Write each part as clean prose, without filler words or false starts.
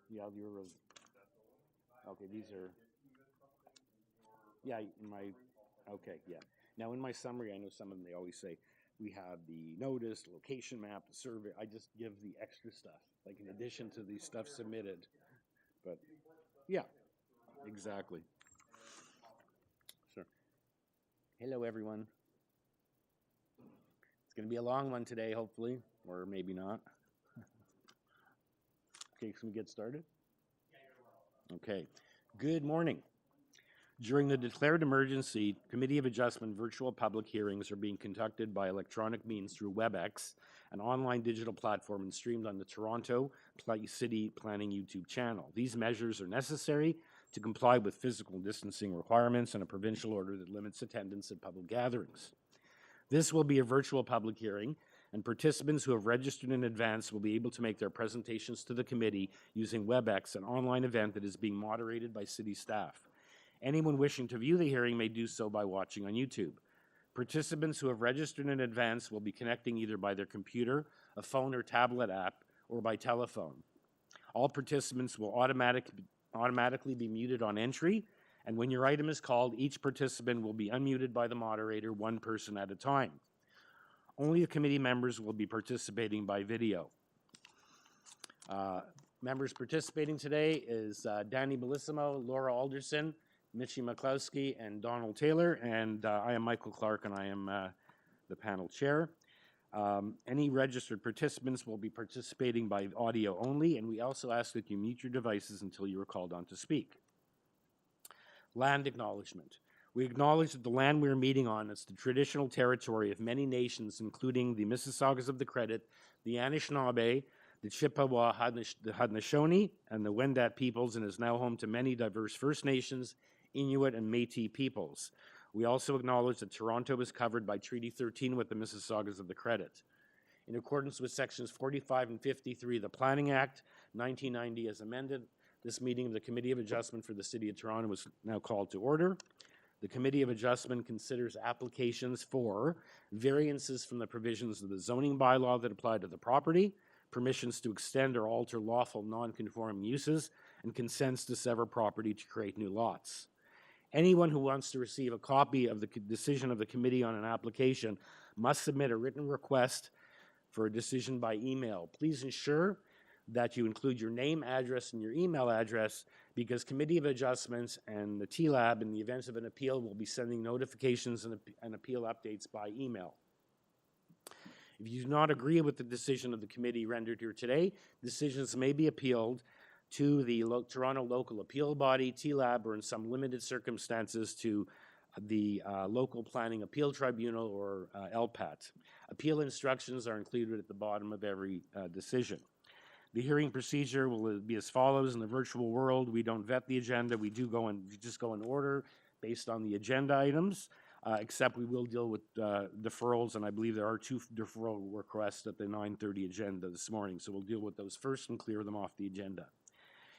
Yeah, okay, these are, yeah, okay, yeah. Now, in my summary, I know some of them, they always say, we have the notice, location map, the survey. I just give the extra stuff, like in addition to the stuff submitted. But, yeah, exactly. Sure. Hello, everyone. It's going to be a long one today, hopefully, or maybe not. Okay, can we get started? Okay. Good morning. During the declared emergency, Committee of Adjustment virtual public hearings are being conducted by electronic means through WebEx, an online digital platform, and streamed on the Toronto City Planning YouTube channel. These measures are necessary to comply with physical distancing requirements and a provincial order that limits attendance at public gatherings. This will be a virtual public hearing, and participants who have registered in advance will be able to make their presentations to the committee using WebEx, an online event that is being moderated by city staff. Anyone wishing to view the hearing may do so by watching on YouTube. Participants who have registered in advance will be connecting either by their computer, a phone or tablet app, or by telephone. All participants will automatically be muted on entry, and when your item is called, each participant will be unmuted by the moderator, one person at a time. Only the committee members will be participating by video. Members participating today is Danny Bellissimo, Laura Alderson, Mitchie McCloskey, and Donald Taylor, and I am Michael Clark, and I am the panel chair. Any registered participants will be participating by audio only, and we also ask that you mute your devices until you are called on to speak. Land acknowledgement. We acknowledge that the land we are meeting on is the traditional territory of many nations, including the Mississaugas of the Credit, the Anishinaabe, the Chippewa, the Haudenosaunee, and the Wendat peoples, and is now home to many diverse First Nations, Inuit, and Métis peoples. We also acknowledge that Toronto is covered by Treaty 13 with the Mississaugas of the Credit. In accordance with Sections 45 and 53 of the Planning Act, 1990 as amended, this meeting of the Committee of Adjustment for the City of Toronto is now called to order. The Committee of Adjustment considers applications for variances from the provisions of the zoning bylaw that apply to the property, permissions to extend or alter lawful non-conforming uses, and consents to sever property to create new lots. Anyone who wants to receive a copy of the decision of the committee on an application must submit a written request for a decision by email. Please ensure that you include your name, address, and your email address, because Committee of Adjustments and the TLAB, in the event of an appeal, will be sending notifications and appeal updates by email. If you do not agree with the decision of the committee rendered here today, decisions may be appealed to the Toronto Local Appeal Body, TLAB, or in some limited circumstances to the Local Planning Appeal Tribunal, or LPAT. Appeal instructions are included at the bottom of every decision. The hearing procedure will be as follows. In the virtual world, we don't vet the agenda. We just go in order based on the agenda items, except we will deal with deferrals, and I believe there are 2 deferral requests at the 9:30 agenda this morning, so we'll deal with those first and clear them off the agenda.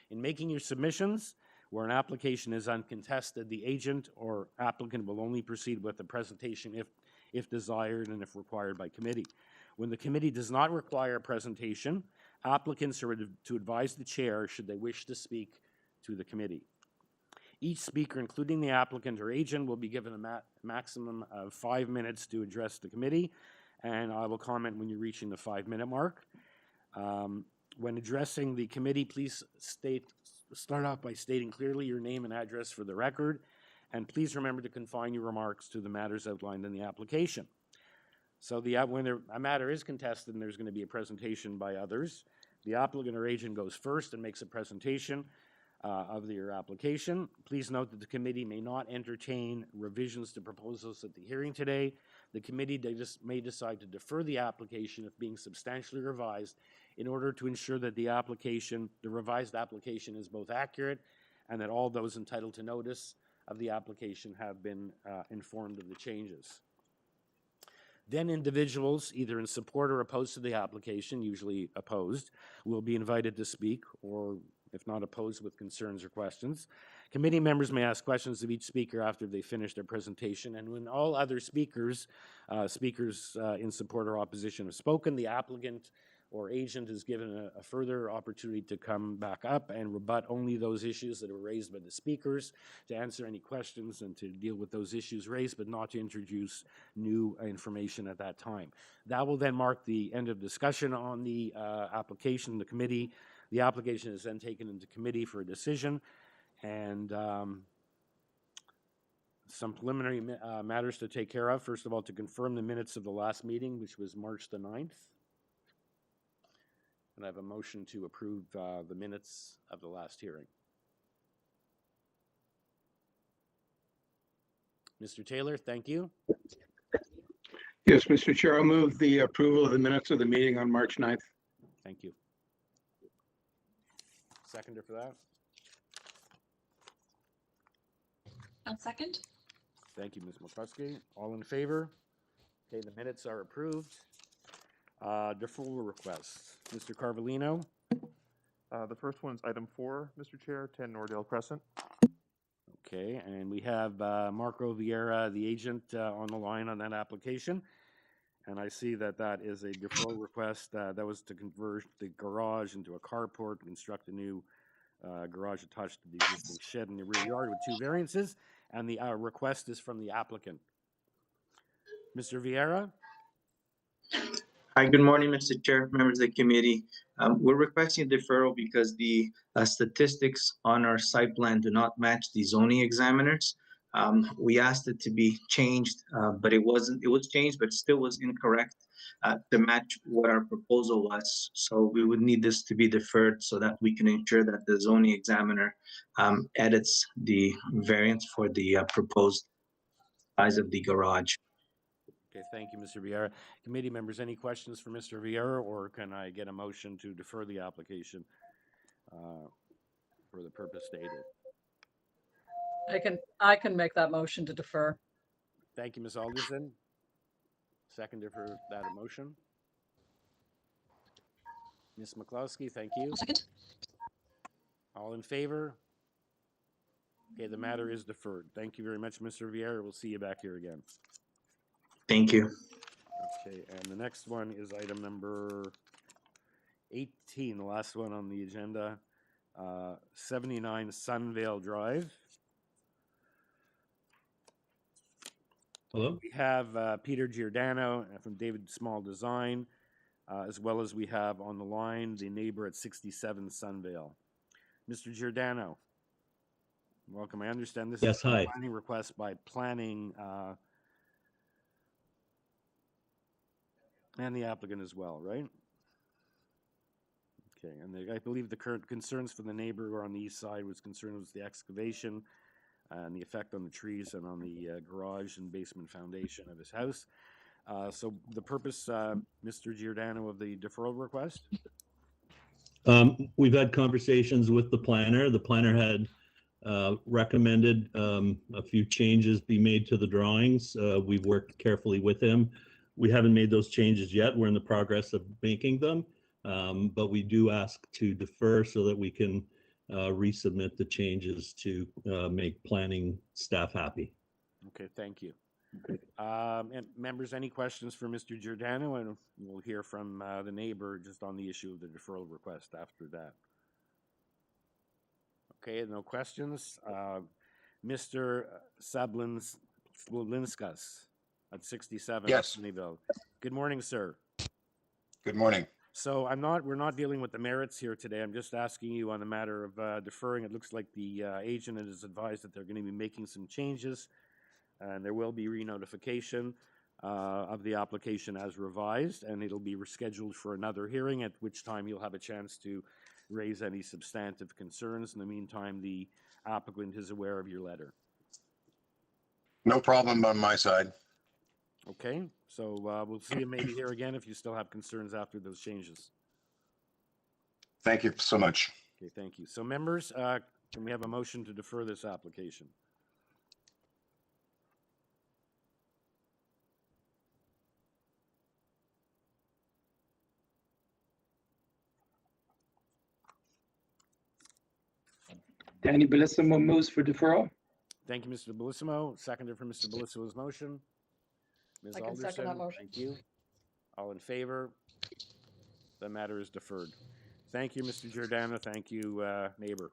In making your submissions, where an application is uncontested, the agent or applicant will only proceed with the presentation if desired and if required by committee. When the committee does not require a presentation, applicants are to advise the chair should they wish to speak to the committee. Each speaker, including the applicant or agent, will be given a maximum of 5 minutes to address the committee, and I will comment when you're reaching the 5-minute mark. When addressing the committee, please start off by stating clearly your name and address for the record, and please remember to confine your remarks to the matters outlined in the application. So when a matter is contested and there's going to be a presentation by others, the applicant or agent goes first and makes a presentation of your application. Please note that the committee may not entertain revisions to proposals at the hearing today. The committee may decide to defer the application if being substantially revised in order to ensure that the revised application is both accurate and that all those entitled to notice of the application have been informed of the changes. Then individuals, either in support or opposed to the application, usually opposed, will be invited to speak, or if not opposed, with concerns or questions. Committee members may ask questions of each speaker after they finish their presentation, and when all other speakers in support or opposition have spoken, the applicant or agent is given a further opportunity to come back up and rebut only those issues that are raised by the speakers, to answer any questions and to deal with those issues raised, but not to introduce new information at that time. That will then mark the end of discussion on the application. The committee, the application is then taken into committee for a decision, and some preliminary matters to take care of. First of all, to confirm the minutes of the last meeting, which was March the 9th. And I have a motion to approve the minutes of the last hearing. Mr. Taylor, thank you. Yes, Mr. Chair, I'll move the approval of the minutes of the meeting on March 9th. Thank you. Seconder for that? I'll second. Thank you, Ms. McCluskey. All in favor? Okay, the minutes are approved. Deferral requests. Mr. Carvalino? The first one's item 4, Mr. Chair, 10 Nordale Crescent. Okay, and we have Marco Vieira, the agent, on the line on that application. And I see that that is a deferral request. That was to convert the garage into a carport, construct a new garage attached to the existing shed in the rear yard with 2 variances. And the request is from the applicant. Mr. Vieira? Hi, good morning, Mr. Chair, members of the committee. We're requesting a deferral because the statistics on our site plan do not match the zoning examiners. We asked it to be changed, but it was changed, but still was incorrect to match what our proposal was. So we would need this to be deferred so that we can ensure that the zoning examiner edits the variance for the proposed size of the garage. Okay, thank you, Mr. Vieira. Committee members, any questions for Mr. Vieira, or can I get a motion to defer the application for the purpose stated? I can make that motion to defer. Thank you, Ms. Alderson. Seconder for that motion. Ms. McCluskey, thank you. I'll second. All in favor? Okay, the matter is deferred. Thank you very much, Mr. Vieira. We'll see you back here again. Thank you. Okay, and the next one is item number 18, the last one on the agenda, 79 SUNVALE Drive. Hello? We have Peter Giordano from David Small Design, as well as we have on the line the neighbor at 67 SUNVALE. Mr. Giordano, welcome. I understand this is a planning request by planning and the applicant as well, right? Okay, and I believe the current concerns for the neighbor who are on the east side was concerned with the excavation and the effect on the trees and on the garage and basement foundation of his house. So the purpose, Mr. Giordano, of the deferral request? We've had conversations with the planner. The planner had recommended a few changes be made to the drawings. We've worked carefully with him. We haven't made those changes yet. We're in the progress of making them, but we do ask to defer so that we can resubmit the changes to make planning staff happy. Okay, thank you. And members, any questions for Mr. Giordano? And we'll hear from the neighbor just on the issue of the deferral request after that. Okay, no questions. Mr. Sablinskas at 67. Yes. Sunnyvale. Good morning, sir. Good morning. So we're not dealing with the merits here today. I'm just asking you on the matter of deferring. It looks like the agent has advised that they're going to be making some changes, and there will be re-notification of the application as revised, and it'll be rescheduled for another hearing, at which time you'll have a chance to raise any substantive concerns. In the meantime, the applicant is aware of your letter. No problem on my side. Okay, so we'll see you maybe here again if you still have concerns after those changes. Thank you so much. Okay, thank you. So members, can we have a motion to defer this application? Danny Bellissimo moves for deferral. Thank you, Mr. Bellissimo. Seconded for Mr. Bellissimo's motion. Ms. I can Alderson, second that motion. thank you. All in favor? The matter is deferred. Thank you, Mr. Giordano. Thank you, neighbor.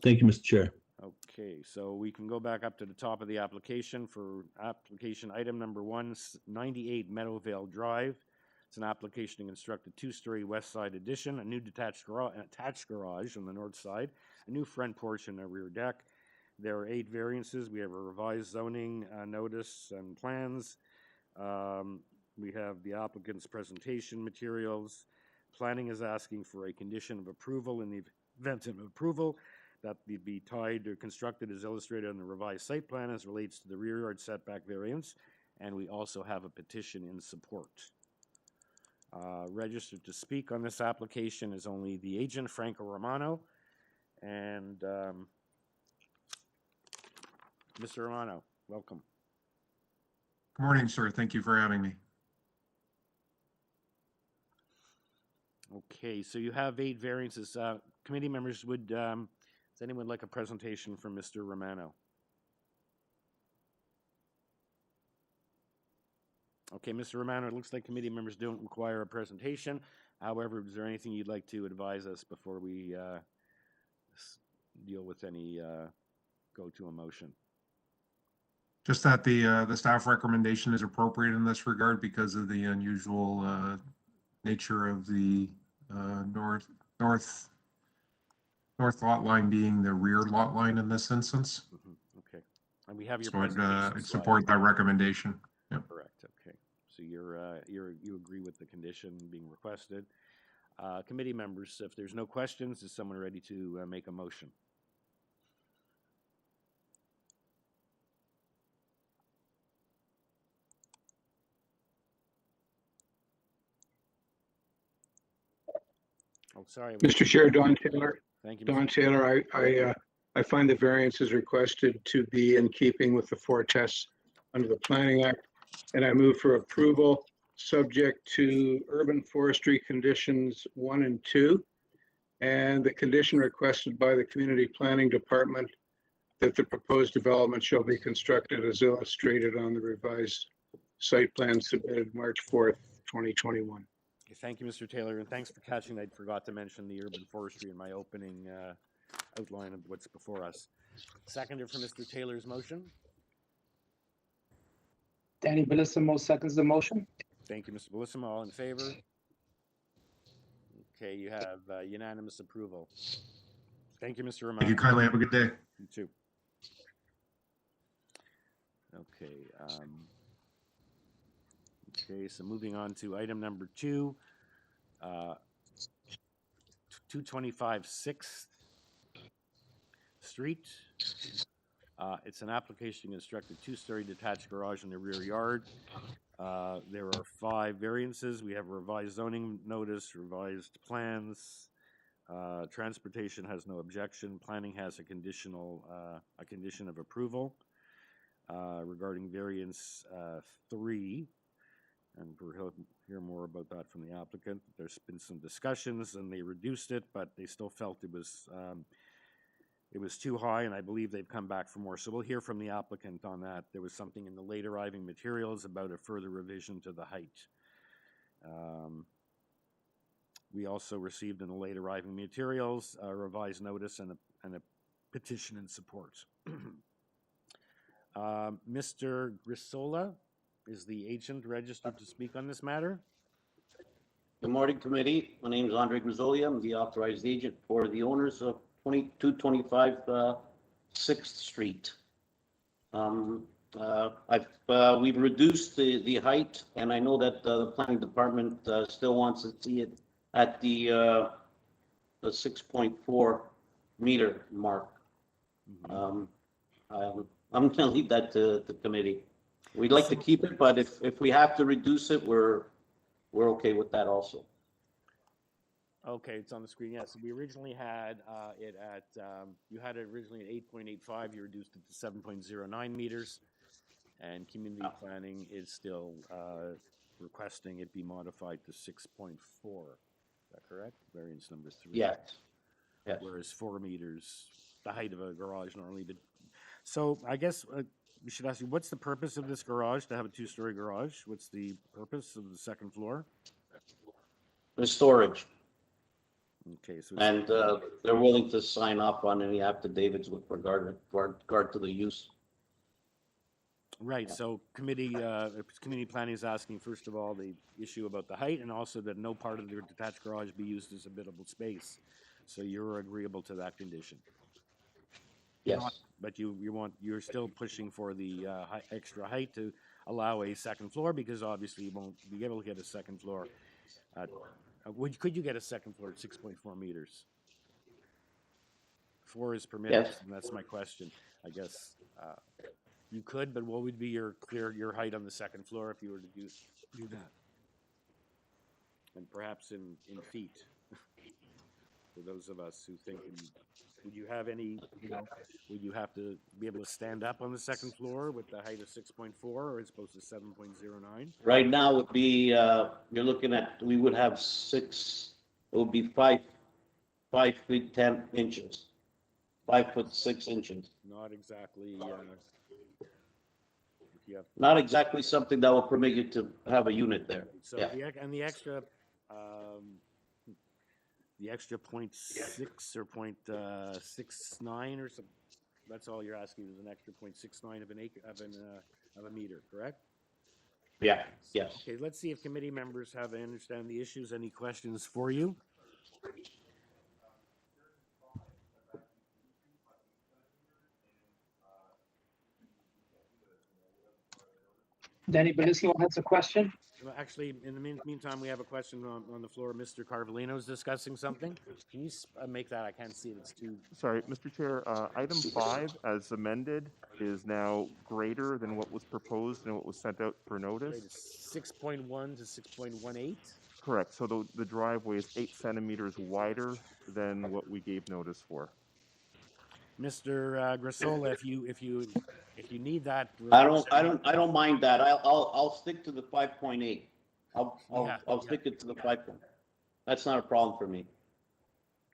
Thank you, Mr. Chair. Okay, so we can go back up to the top of the application for application item number 1, 98 Meadowvale Drive. It's an application to construct a 2-story west side addition, a new attached garage on the north side, a new front porch and a rear deck. There are 8 variances. We have a revised zoning notice and plans. We have the applicant's presentation materials. Planning is asking for a condition of approval in the event of approval that be tied or constructed as illustrated on the revised site plan as relates to the rear yard setback variance. And we also have a petition in support. Registered to speak on this application is only the agent, Franco Romano. And Mr. Romano, welcome. Good morning, sir. Thank you for having me. Okay, so you have 8 variances. Committee members, does anyone like a presentation from Mr. Romano? Okay, Mr. Romano, it looks like committee members don't require a presentation. However, is there anything you'd like to advise us before we deal with any, go to a motion? Just that the staff recommendation is appropriate in this regard because of the unusual nature of the north lot line being the rear lot line in this instance. Okay, and we have your So presentation I'd slide. support that recommendation. Yep. Correct. Okay, so you agree with the condition being requested. Committee members, if there's no questions, is someone ready to make a motion? Oh, sorry. Mr. Chair, Don Taylor. Thank you, Don Mr. Taylor, I find the variances requested to be in keeping with the 4 tests under the Planning Act, and I move for approval subject to urban forestry conditions 1 and 2, and the condition requested by the Community Planning Department that the proposed development shall be constructed as illustrated on the revised site plan submitted March 4th, 2021. Okay, thank you, Mr. Taylor, and thanks for catching. I forgot to mention the urban forestry in my opening outline of what's before us. Seconder for Mr. Taylor's motion. Danny Bellissimo seconds the motion. Thank you, Mr. Bellissimo. All in favor? Okay, you have unanimous approval. Thank you, Mr. Romano. Thank you kindly. Have a good day. You too. Okay. Okay, so moving on to item number 2, 225 6th Street. It's an application to construct a 2-story detached garage in the rear yard. There are 5 variances. We have a revised zoning notice, revised plans. Transportation has no objection. Planning has a condition of approval regarding variance 3. And we'll hear more about that from the applicant. There's been some discussions and they reduced it, but they still felt it was too high, and I believe they've come back for more. So we'll hear from the applicant on that. There was something in the late arriving materials about a further revision to the height. We also received in the late arriving materials a revised notice and a petition in support. Mr. Grisola is the agent registered to speak on this matter. Good morning, committee. My name is Andre Grisolia. I'm the authorized agent for the owners of 2225 6th Street. We've reduced the height, and I know that the planning department still wants to see it at the 6.4 meter mark. I'm going to leave that to the committee. We'd like to keep it, but if we have to reduce it, we're okay with that also. Okay, it's on the screen. Yes, we originally had it at, you had it originally at 8.85, you reduced it to 7.09 meters, and community planning is still requesting it be modified to 6.4. Is that correct? Variance number 3. Yes. Yes. Whereas 4 meters, the height of a garage normally. But so I guess we should ask you, what's the purpose of this garage, to have a 2-story garage? What's the purpose of the second floor? The storage. Okay, so it's And they're willing to sign off on any affidavits with regard to the use. right. So community planning is asking, first of all, the issue about the height, and also that no part of their detached garage be used as a biddable space. So you're agreeable to that condition. Yes. But you're still pushing for the extra height to allow a second floor, because obviously you won't be able to get a second floor. Could you get a second floor at 6.4 meters? 4 is permitted, Yes. and that's my question. I guess you could, but what would be your height on the second floor if you were to do that? And perhaps in feet, for those of us who think, would you have any, would you have to be able to stand up on the second floor with the height of 6.4 or as opposed to 7.09? Right now would be, you're looking at, we would have it would be 5 feet 10 inches, 5 foot 6 inches. Not exactly. If you have, Not exactly something that will permit you to have a unit there. so Yeah. the extra 0.6 or 0.69 or something. That's all you're asking is an extra 0.69 of an acre of a meter, correct? Yeah. Yes. Okay, let's see if committee members understand the issues. Any questions for you? Danny Bellissimo has a question. Well, actually, in the meantime, we have a question on the floor. Mr. Carvalino is discussing something. Can you make that? I can't see it. It's too. Sorry, Mr. Chair, item 5 as amended is now greater than what was proposed and what was sent out for notice. 6.1 to 6.18. Correct. So the driveway is 8 centimeters wider than what we gave notice for. Mr. Grassola, if you need that. I don't mind that. I'll stick to the 5.8. I'll stick it to the 5. That's not a problem for me.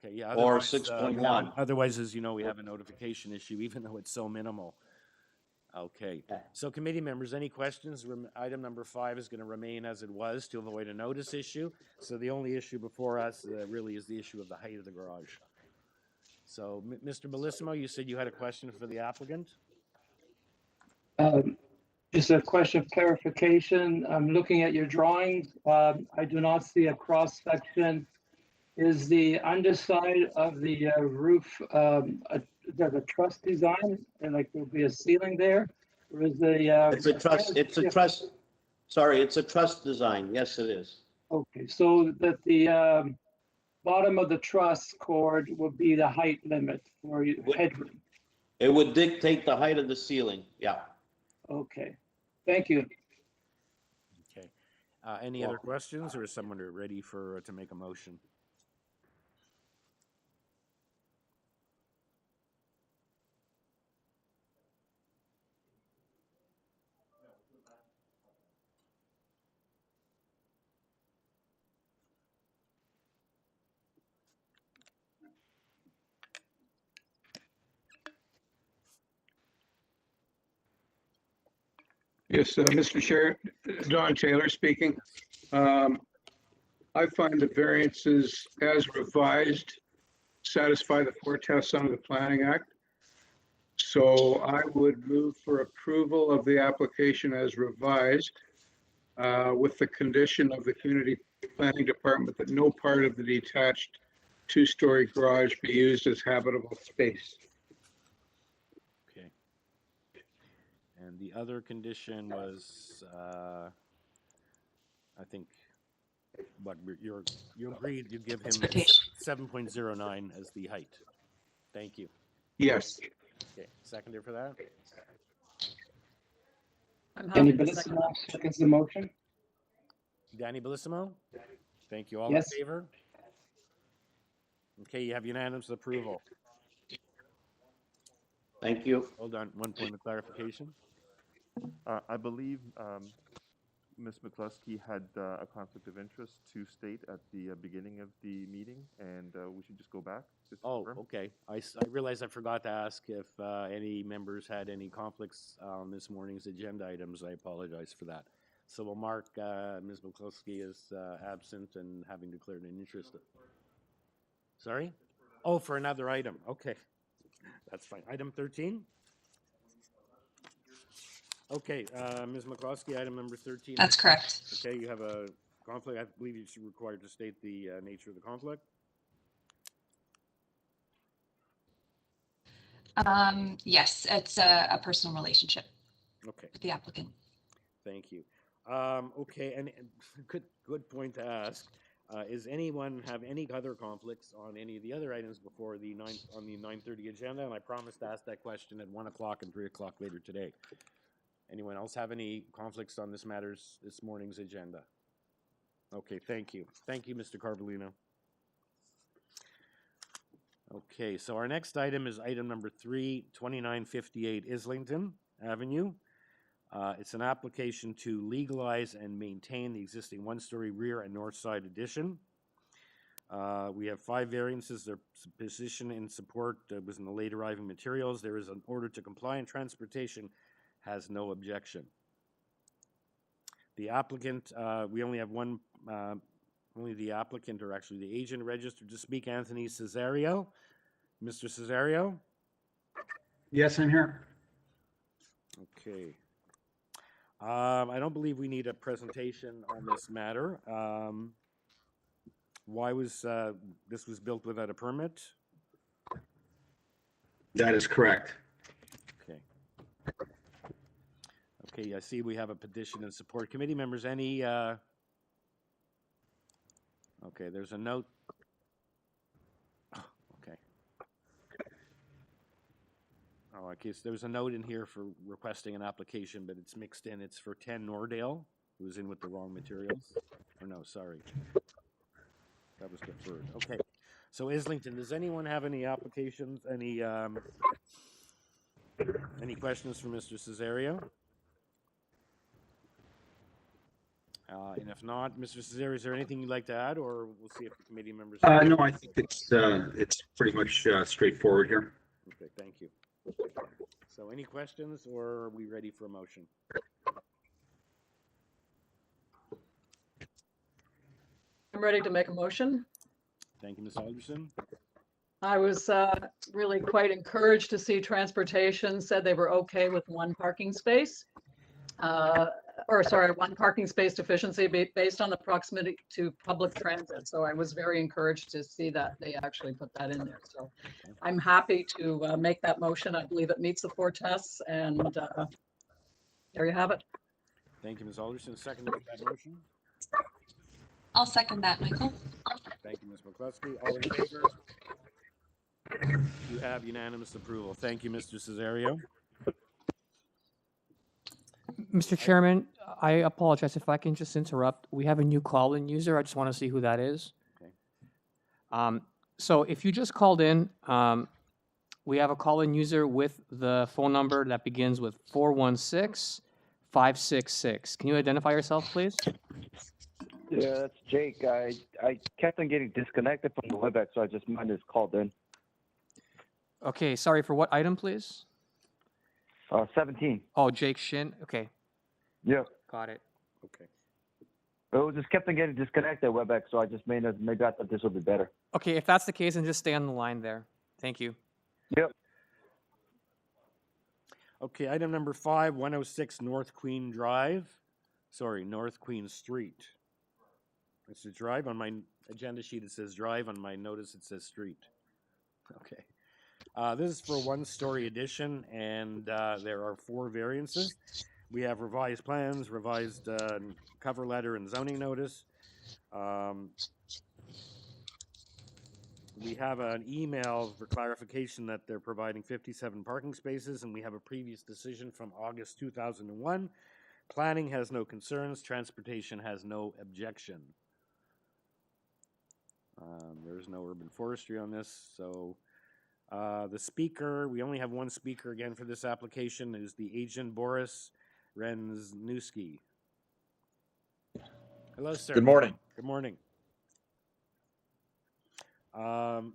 Okay, yeah. Or otherwise, 6.1. Otherwise, as you know, we have a notification issue, even though it's so minimal. Okay. So committee members, any questions? Item number 5 is going to remain as it was to avoid a notice issue. So the only issue before us really is the issue of the height of the garage. So, Mr. Bellissimo, you said you had a question for the applicant? Just a question of clarification. I'm looking at your drawings. I do not see a cross section. Is the underside of the roof, there's a truss design, and like there'll be a ceiling there? Or is the? It's a truss. Sorry, it's a truss design. Yes, it is. Okay, so that the bottom of the truss cord would be the height limit for headroom. It would dictate the height of the ceiling. Yeah. Okay, thank you. Okay. Any other questions, or is someone ready to make a motion? Yes, Mr. Chair, Don Taylor speaking. I find the variances as revised satisfy the 4 tests under the Planning Act. So I would move for approval of the application as revised with the condition of the Community Planning Department that no part of the detached 2-story garage be used as habitable space. Okay. And the other condition was, I think, what you agreed, you give him Expectation. 7.09 as the height. Thank you. Yes. Okay, seconder for that? I'm Danny happy to second. Bellissimo seconds the motion. Danny Bellissimo? Thank you. All Yes. in favor? Okay, you have unanimous approval. Thank you. Hold on, one point of clarification. I believe Ms. McCluskey had a conflict of interest to state at the beginning of the meeting, and we should just go back. Just to Oh, confirm. okay. I realized I forgot to ask if any members had any conflicts on this morning's agenda items. I apologize for that. So we'll mark Ms. McCloskey as absent and having declared an interest. Sorry? Oh, for another item. Okay. That's fine. Item 13? Okay, Ms. McCloskey, item number 13. That's correct. Okay, you have a conflict. I believe you're required to state the nature of the conflict. Yes, it's a personal relationship Okay, with the applicant. thank you. Okay, and good point to ask. Is anyone have any other conflicts on any of the other items before the 9:30 agenda? And I promised to ask that question at 1 o'clock and 3 o'clock later today. Anyone else have any conflicts on this morning's agenda? Okay, thank you. Thank you, Mr. Carvalino. Okay, so our next item is item number 3, 2958 Islington Avenue. It's an application to legalize and maintain the existing one-story rear and north side addition. We have 5 variances. Their position in support was in the late arriving materials. There is an order to comply, and transportation has no objection. The applicant, we only have one, only the applicant, or actually the agent registered to speak, Anthony Cesario. Mr. Cesario? Yes, I'm here. Okay. I don't believe we need a presentation on this matter. Why was this was built without a permit? That is correct. Okay. Okay, I see we have a petition and support. Committee members, any okay, there's a note. Okay. Oh, okay, so there's a note in here for requesting an application, but it's mixed in. It's for 10 Nordale. It was in with the wrong materials. Oh, no, sorry. That was deferred. Okay. So Islington, does anyone have any applications, any questions for Mr. Cesario? And if not, Mr. Cesario, is there anything you'd like to add, or we'll see if the committee members... No, I think it's pretty much straightforward here. Okay, thank you. So any questions, or are we ready for a motion? I'm ready to make a motion. Thank you, Ms. Alderson. I was really quite encouraged to see transportation said they were okay with one parking space. One parking space deficiency based on the proximity to public transit. So I was very encouraged to see that they actually put that in there. So I'm happy to make that motion. I believe it meets the 4 tests, and there you have it. Thank you, Ms. Alderson. Second to that motion. I'll second that, Michael. Thank you, Ms. McCluskey. All in favor? You have unanimous approval. Thank you, Mr. Cesario. Mr. Chairman, I apologize if I can just interrupt. We have a new call-in user. I just want to see who that is. Okay. So if you just called in, we have a call-in user with the phone number that begins with 416-566. Can you identify yourself, please? Yeah, that's Jake. I kept on getting disconnected from the WebEx, so I just called in. Okay, sorry, for what item, please? 17. Oh, Jake Shin. Okay, Yeah. got it. Okay. It just kept on getting disconnected at WebEx, so I just maybe I thought this would be better. Okay, if that's the case, then just stay on the line there. Thank you. Yep. Okay, item number 5, 106 North Queen Drive. Sorry, North Queen Street. It's a drive. On my agenda sheet it says drive. On my notice it says street. Okay. This is for a 1-story addition, and there are 4 variances. We have revised plans, revised cover letter, and zoning notice. We have an email for clarification that they're providing 57 parking spaces, and we have a previous decision from August 2001. Planning has no concerns. Transportation has no objection. There's no urban forestry on this, so the speaker, we only have one speaker again for this application, is the agent Boris Renznuski. Hello, sir. Good morning. Good morning.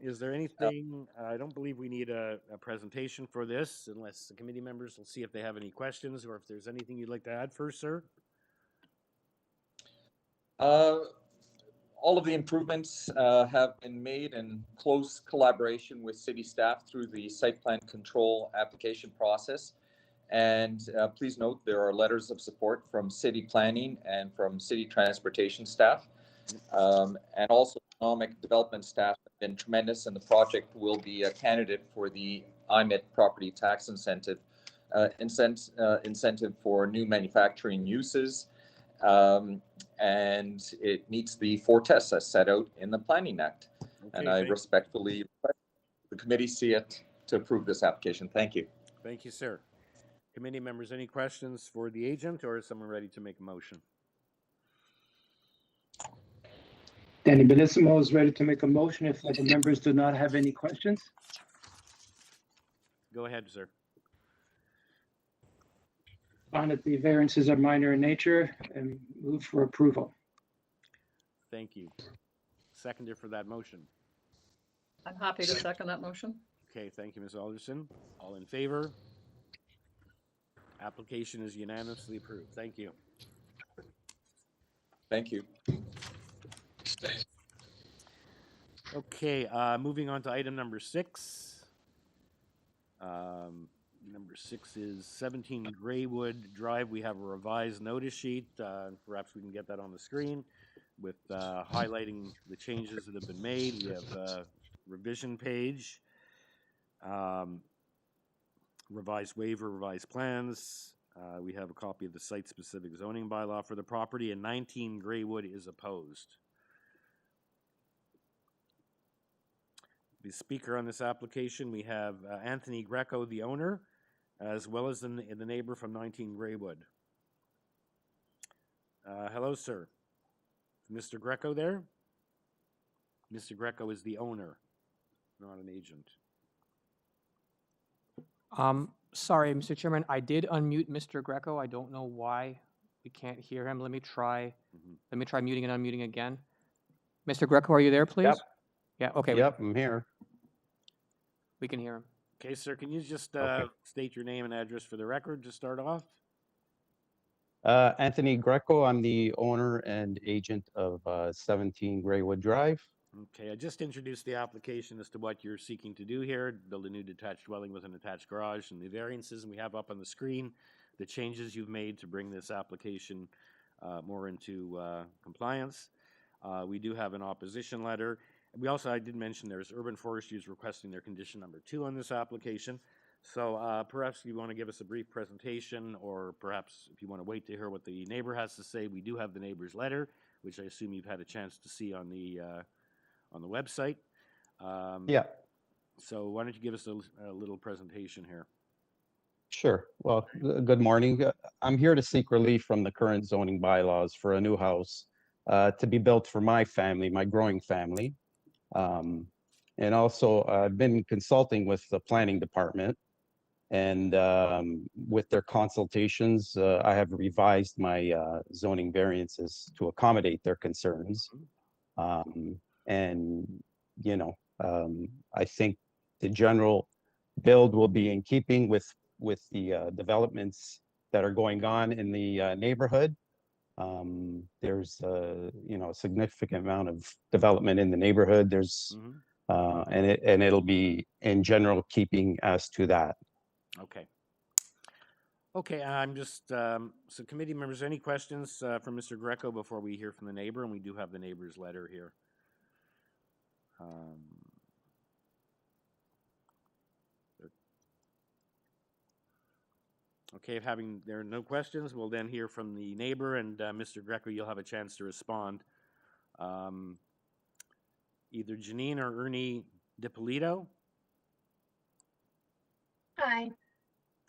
Is there anything, I don't believe we need a presentation for this, unless the committee members will see if they have any questions, or if there's anything you'd like to add first, sir. All of the improvements have been made in close collaboration with city staff through the site plan control application process. And please note, there are letters of support from city planning and from city transportation staff. And also economic development staff have been tremendous, and the project will be a candidate for the IMET property tax incentive for new manufacturing uses. And it meets the 4 tests as set out in the Planning Act. And I respectfully request the committee see it to approve this application. Thank you. Thank you, sir. Committee members, any questions for the agent, or is someone ready to make a motion? Danny Bellissimo is ready to make a motion if the members do not have any questions. Go ahead, sir. Find that the variances are minor in nature and move for approval. Thank you. Seconder for that motion. I'm happy to second that motion. Okay, thank you, Ms. Alderson. All in favor? Application is unanimously approved. Thank you. Thank you. Okay, moving on to item number 6. Number 6 is 17 Graywood Drive. We have a revised notice sheet. Perhaps we can get that on the screen with highlighting the changes that have been made. We have a revision page, revised waiver, revised plans. We have a copy of the site-specific zoning bylaw for the property, and 19 Graywood is opposed. The speaker on this application, we have Anthony Greco, the owner, as well as the neighbor from 19 Graywood. Hello, sir. Mr. Greco there? Mr. Greco is the owner, not an agent. Sorry, Mr. Chairman, I did unmute Mr. Greco. I don't know why we can't hear him. Let me try muting and unmuting again. Mr. Greco, are you there, please? Yep. Yeah, okay. Yep, I'm here. We can hear him. Okay, sir, can you just state your name and address for the record to start off? Anthony Greco, I'm the owner and agent of 17 Graywood Drive. Okay, I just introduced the application as to what you're seeking to do here, build a new detached dwelling with an attached garage, and the variances, and we have up on the screen the changes you've made to bring this application more into compliance. We do have an opposition letter. We also, I did mention there's Urban Forestry is requesting their condition number 2 on this application. So perhaps you want to give us a brief presentation, or perhaps if you want to wait to hear what the neighbor has to say, we do have the neighbor's letter, which I assume you've had a chance to see on the website. Yeah. So why don't you give us a little presentation here? Sure. Well, good morning. I'm here to seek relief from the current zoning bylaws for a new house to be built for my family, my growing family. And also I've been consulting with the planning department, and with their consultations, I have revised my zoning variances to accommodate their concerns. And, you know, I think the general build will be in keeping with the developments that are going on in the neighborhood. There's you know, a significant amount of development in the neighborhood. There's and it'll be in general keeping as to that. Okay. Okay, I'm just so committee members, any questions from Mr. Greco before we hear from the neighbor? And we do have the neighbor's letter here. Okay, having there are no questions, we'll then hear from the neighbor, and Mr. Greco, you'll have a chance to respond. Either Janine or Ernie DiPolito. Hi.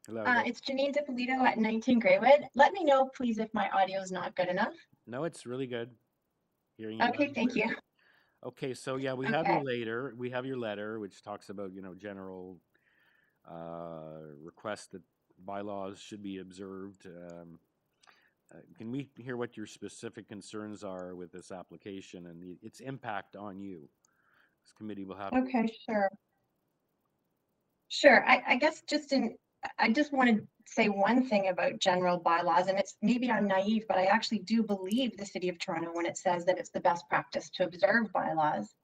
Hello. It's Janine DiPolito at 19 Graywood. Let me know, please, if my audio is not good enough. No, it's really good. Hearing you. Okay, thank you. Okay, so yeah, we have your letter. We have your letter, which talks about, you know, general requests that bylaws should be observed. Can we hear what your specific concerns are with this application and its impact on you? This committee will have. Okay, sure. Sure. I guess I just wanted say one thing about general bylaws, and it's maybe I'm naive, but I actually do believe the City of Toronto when it says that it's the best practice to observe bylaws.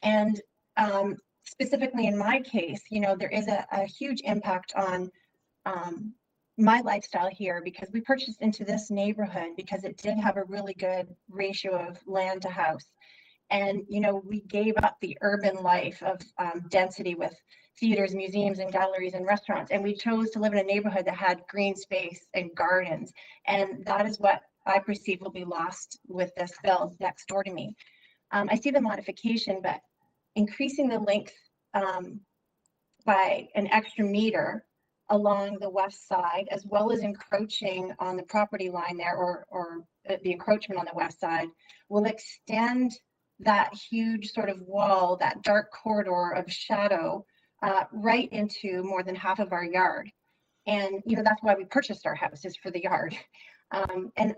And specifically in my case, you know, there is a huge impact on my lifestyle here because we purchased into this neighborhood because it did have a really good ratio of land to house. And, you know, we gave up the urban life of density with theaters, museums, and galleries and restaurants. And we chose to live in a neighborhood that had green space and gardens. And that is what I perceive will be lost with this build next door to me. I see the modification, but increasing the length by an extra meter along the west side, as well as encroaching on the property line there, or the encroachment on the west side, will extend that huge sort of wall, that dark corridor of shadow, right into more than half of our yard. And, you know, that's why we purchased our house, is for the yard. And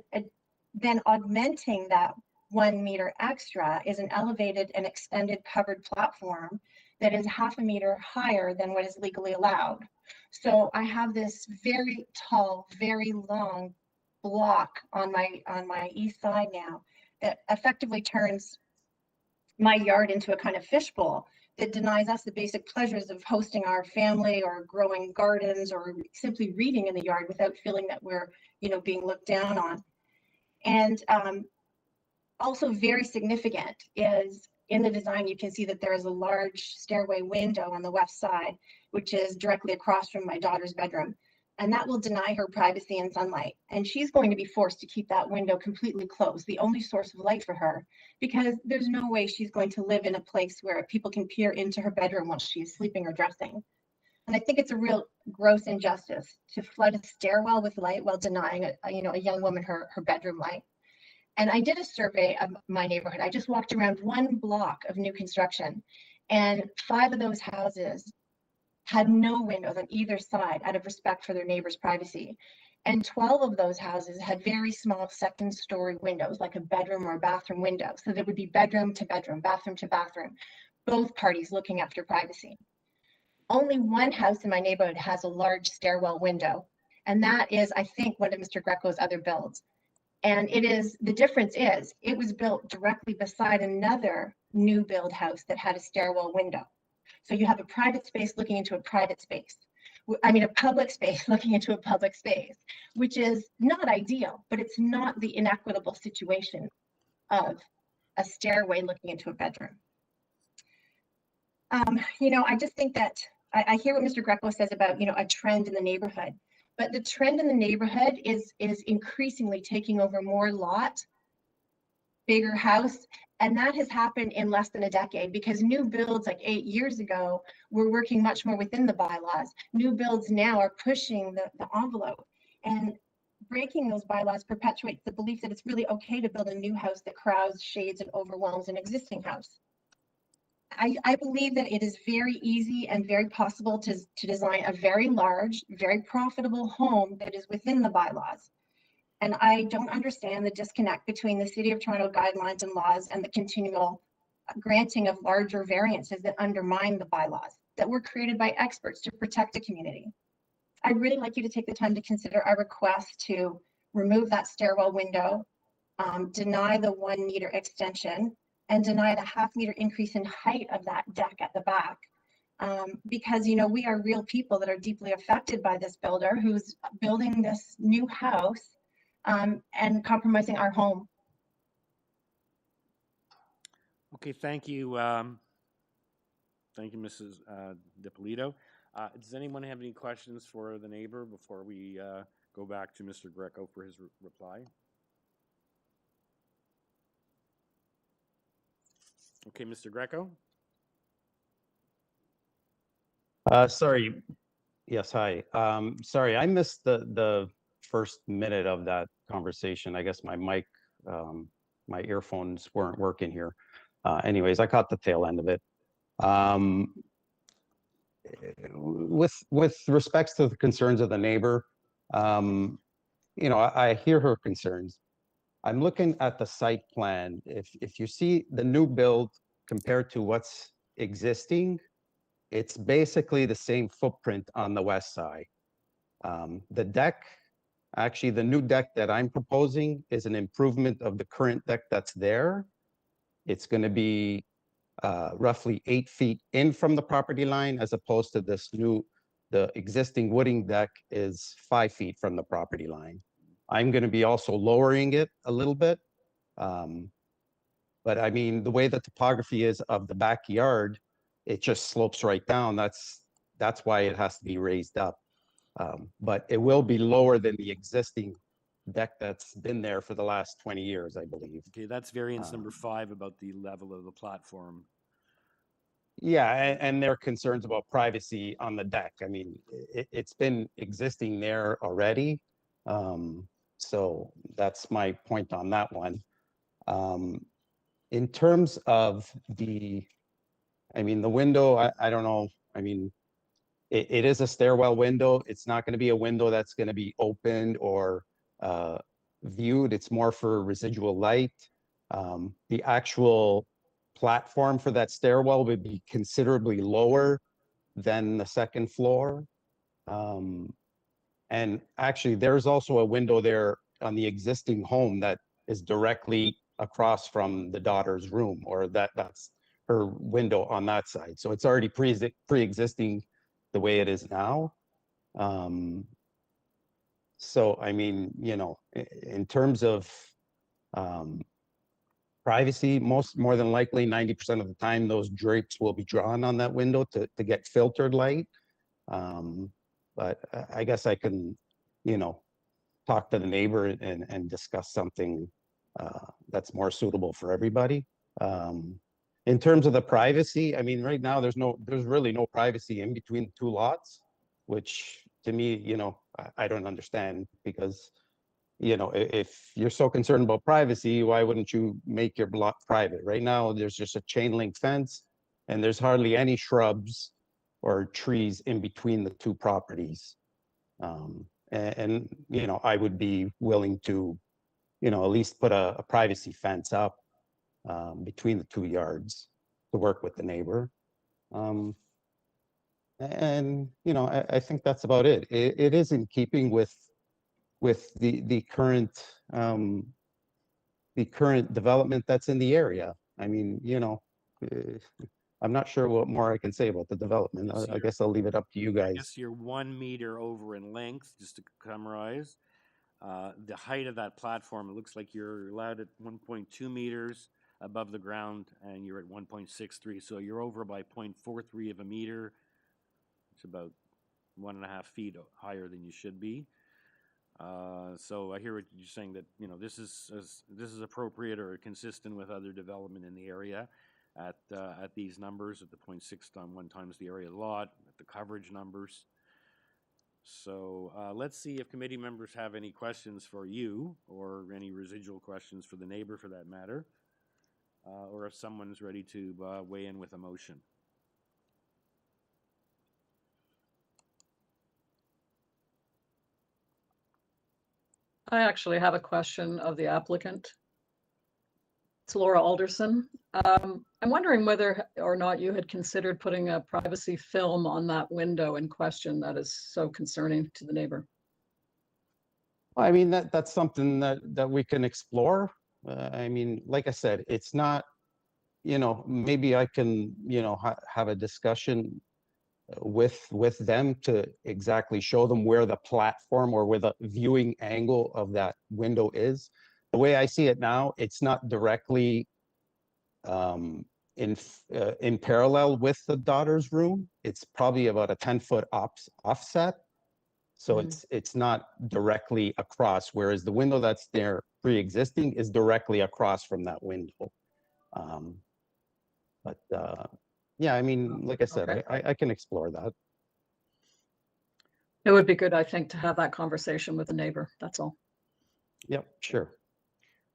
then augmenting that 1 meter extra is an elevated and extended covered platform that is half a meter higher than what is legally allowed. So I have this very tall, very long block on my east side now that effectively turns my yard into a kind of fishbowl that denies us the basic pleasures of hosting our family or growing gardens or simply reading in the yard without feeling that we're, you know, being looked down on. And also very significant is in the design, you can see that there is a large stairway window on the west side, which is directly across from my daughter's bedroom. And that will deny her privacy and sunlight. And she's going to be forced to keep that window completely closed, the only source of light for her, because there's no way she's going to live in a place where people can peer into her bedroom while she's sleeping or dressing. And I think it's a real gross injustice to flood a stairwell with light while denying a young woman her bedroom light. And I did a survey of my neighborhood. I just walked around one block of new construction, and 5 of those houses had no windows on either side out of respect for their neighbors' privacy. And 12 of those houses had very small second-story windows, like a bedroom or a bathroom window. So there would be bedroom to bedroom, bathroom to bathroom, both parties looking after privacy. Only one house in my neighborhood has a large stairwell window, and that is, I think, one of Mr. Greco's other builds. And the difference is, it was built directly beside another new build house that had a stairwell window. So you have a private space looking into a private space. I mean, a public space looking into a public space, which is not ideal, but it's not the inequitable situation of a stairway looking into a bedroom. You know, I just think that I hear what Mr. Greco says about, you know, a trend in the neighborhood, but the trend in the neighborhood is increasingly taking over more lot, bigger house. And that has happened in less than a decade, because new builds like 8 years ago were working much more within the bylaws. New builds now are pushing the envelope, and breaking those bylaws perpetuates the belief that it's really okay to build a new house that crowds, shades, and overwhelms an existing house. I believe that it is very easy and very possible to design a very large, very profitable home that is within the bylaws. And I don't understand the disconnect between the City of Toronto guidelines and laws and the continual granting of larger variances that undermine the bylaws that were created by experts to protect the community. I'd really like you to take the time to consider our request to remove that stairwell window, deny the 1 meter extension, and deny the half meter increase in height of that deck at the back. Because, you know, we are real people that are deeply affected by this builder who's building this new house and compromising our home. Okay, thank you. Thank you, Mrs. DiPolito. Does anyone have any questions for the neighbor before we go back to Mr. Greco for his reply? Okay, Mr. Greco? Sorry. Yes, hi. Sorry, I missed the first minute of that conversation. I guess my mic, my earphones weren't working here. Anyways, I caught the tail end of it. With respects to the concerns of the neighbor, you know, I hear her concerns. I'm looking at the site plan. If you see the new build compared to what's existing, it's basically the same footprint on the west side. The deck, actually, the new deck that I'm proposing is an improvement of the current deck that's there. It's going to be roughly 8 feet in from the property line, as opposed to the existing wooding deck is 5 feet from the property line. I'm going to be also lowering it a little bit. But I mean, the way the topography is of the backyard, it just slopes right down. That's why it has to be raised up. But it will be lower than the existing deck that's been there for the last 20 years, I believe. Okay, that's variance number 5 about the level of the platform. Yeah, and there are concerns about privacy on the deck. I mean, it's been existing there already. So that's my point on that one. In terms of the window, I don't know. I mean, it is a stairwell window. It's not going to be a window that's going to be opened or viewed. It's more for residual light. The actual platform for that stairwell would be considerably lower than the second floor. And actually, there's also a window there on the existing home that is directly across from the daughter's room, or that's her window on that side. So it's already pre-existing the way it is now. So, I mean, you know, in terms of privacy, more than likely 90% of the time, those drapes will be drawn on that window to get filtered light. But I guess I can, you know, talk to the neighbor and discuss something that's more suitable for everybody. In terms of the privacy, I mean, right now there's really no privacy in between the 2 lots, which to me, you know, I don't understand, because, you know, if you're so concerned about privacy, why wouldn't you make your lot private? Right now, there's just a chain link fence, and there's hardly any shrubs or trees in between the 2 properties. And you know, I would be willing to, you know, at least put a privacy fence up between the 2 yards to work with the neighbor. And you know, I think that's about it. It is in keeping with the current development that's in the area. I mean, you know, I'm not sure what more I can say about the development. I guess I'll leave it up to you guys. I guess you're 1 meter over in length, just to summarize. The height of that platform, it looks like you're allowed at 1.2 meters above the ground, and you're at 1.63. So you're over by 0.43 of a meter. It's about 1.5 feet higher than you should be. So I hear what you're saying, that, you know, this is appropriate or consistent with other development in the area at these numbers, at the 0.61 times the area of the lot, at the coverage numbers. So let's see if committee members have any questions for you, or any residual questions for the neighbor for that matter, or if someone's ready to weigh in with a motion. I actually have a question of the applicant. It's Laura Alderson. I'm wondering whether or not you had considered putting a privacy film on that window in question that is so concerning to the neighbor. I mean, that's something that we can explore. I mean, like I said, it's not, you know, maybe I can, you know, have a discussion with them to exactly show them where the platform or where the viewing angle of that window is. The way I see it now, it's not directly in parallel with the daughter's room. It's probably about a 10-foot offset. So it's not directly across, whereas the window that's there pre-existing is directly across from that window. Yeah, I mean, like I said, Okay. I can explore that. It would be good, I think, to have that conversation with the neighbor. That's all. Yep, sure.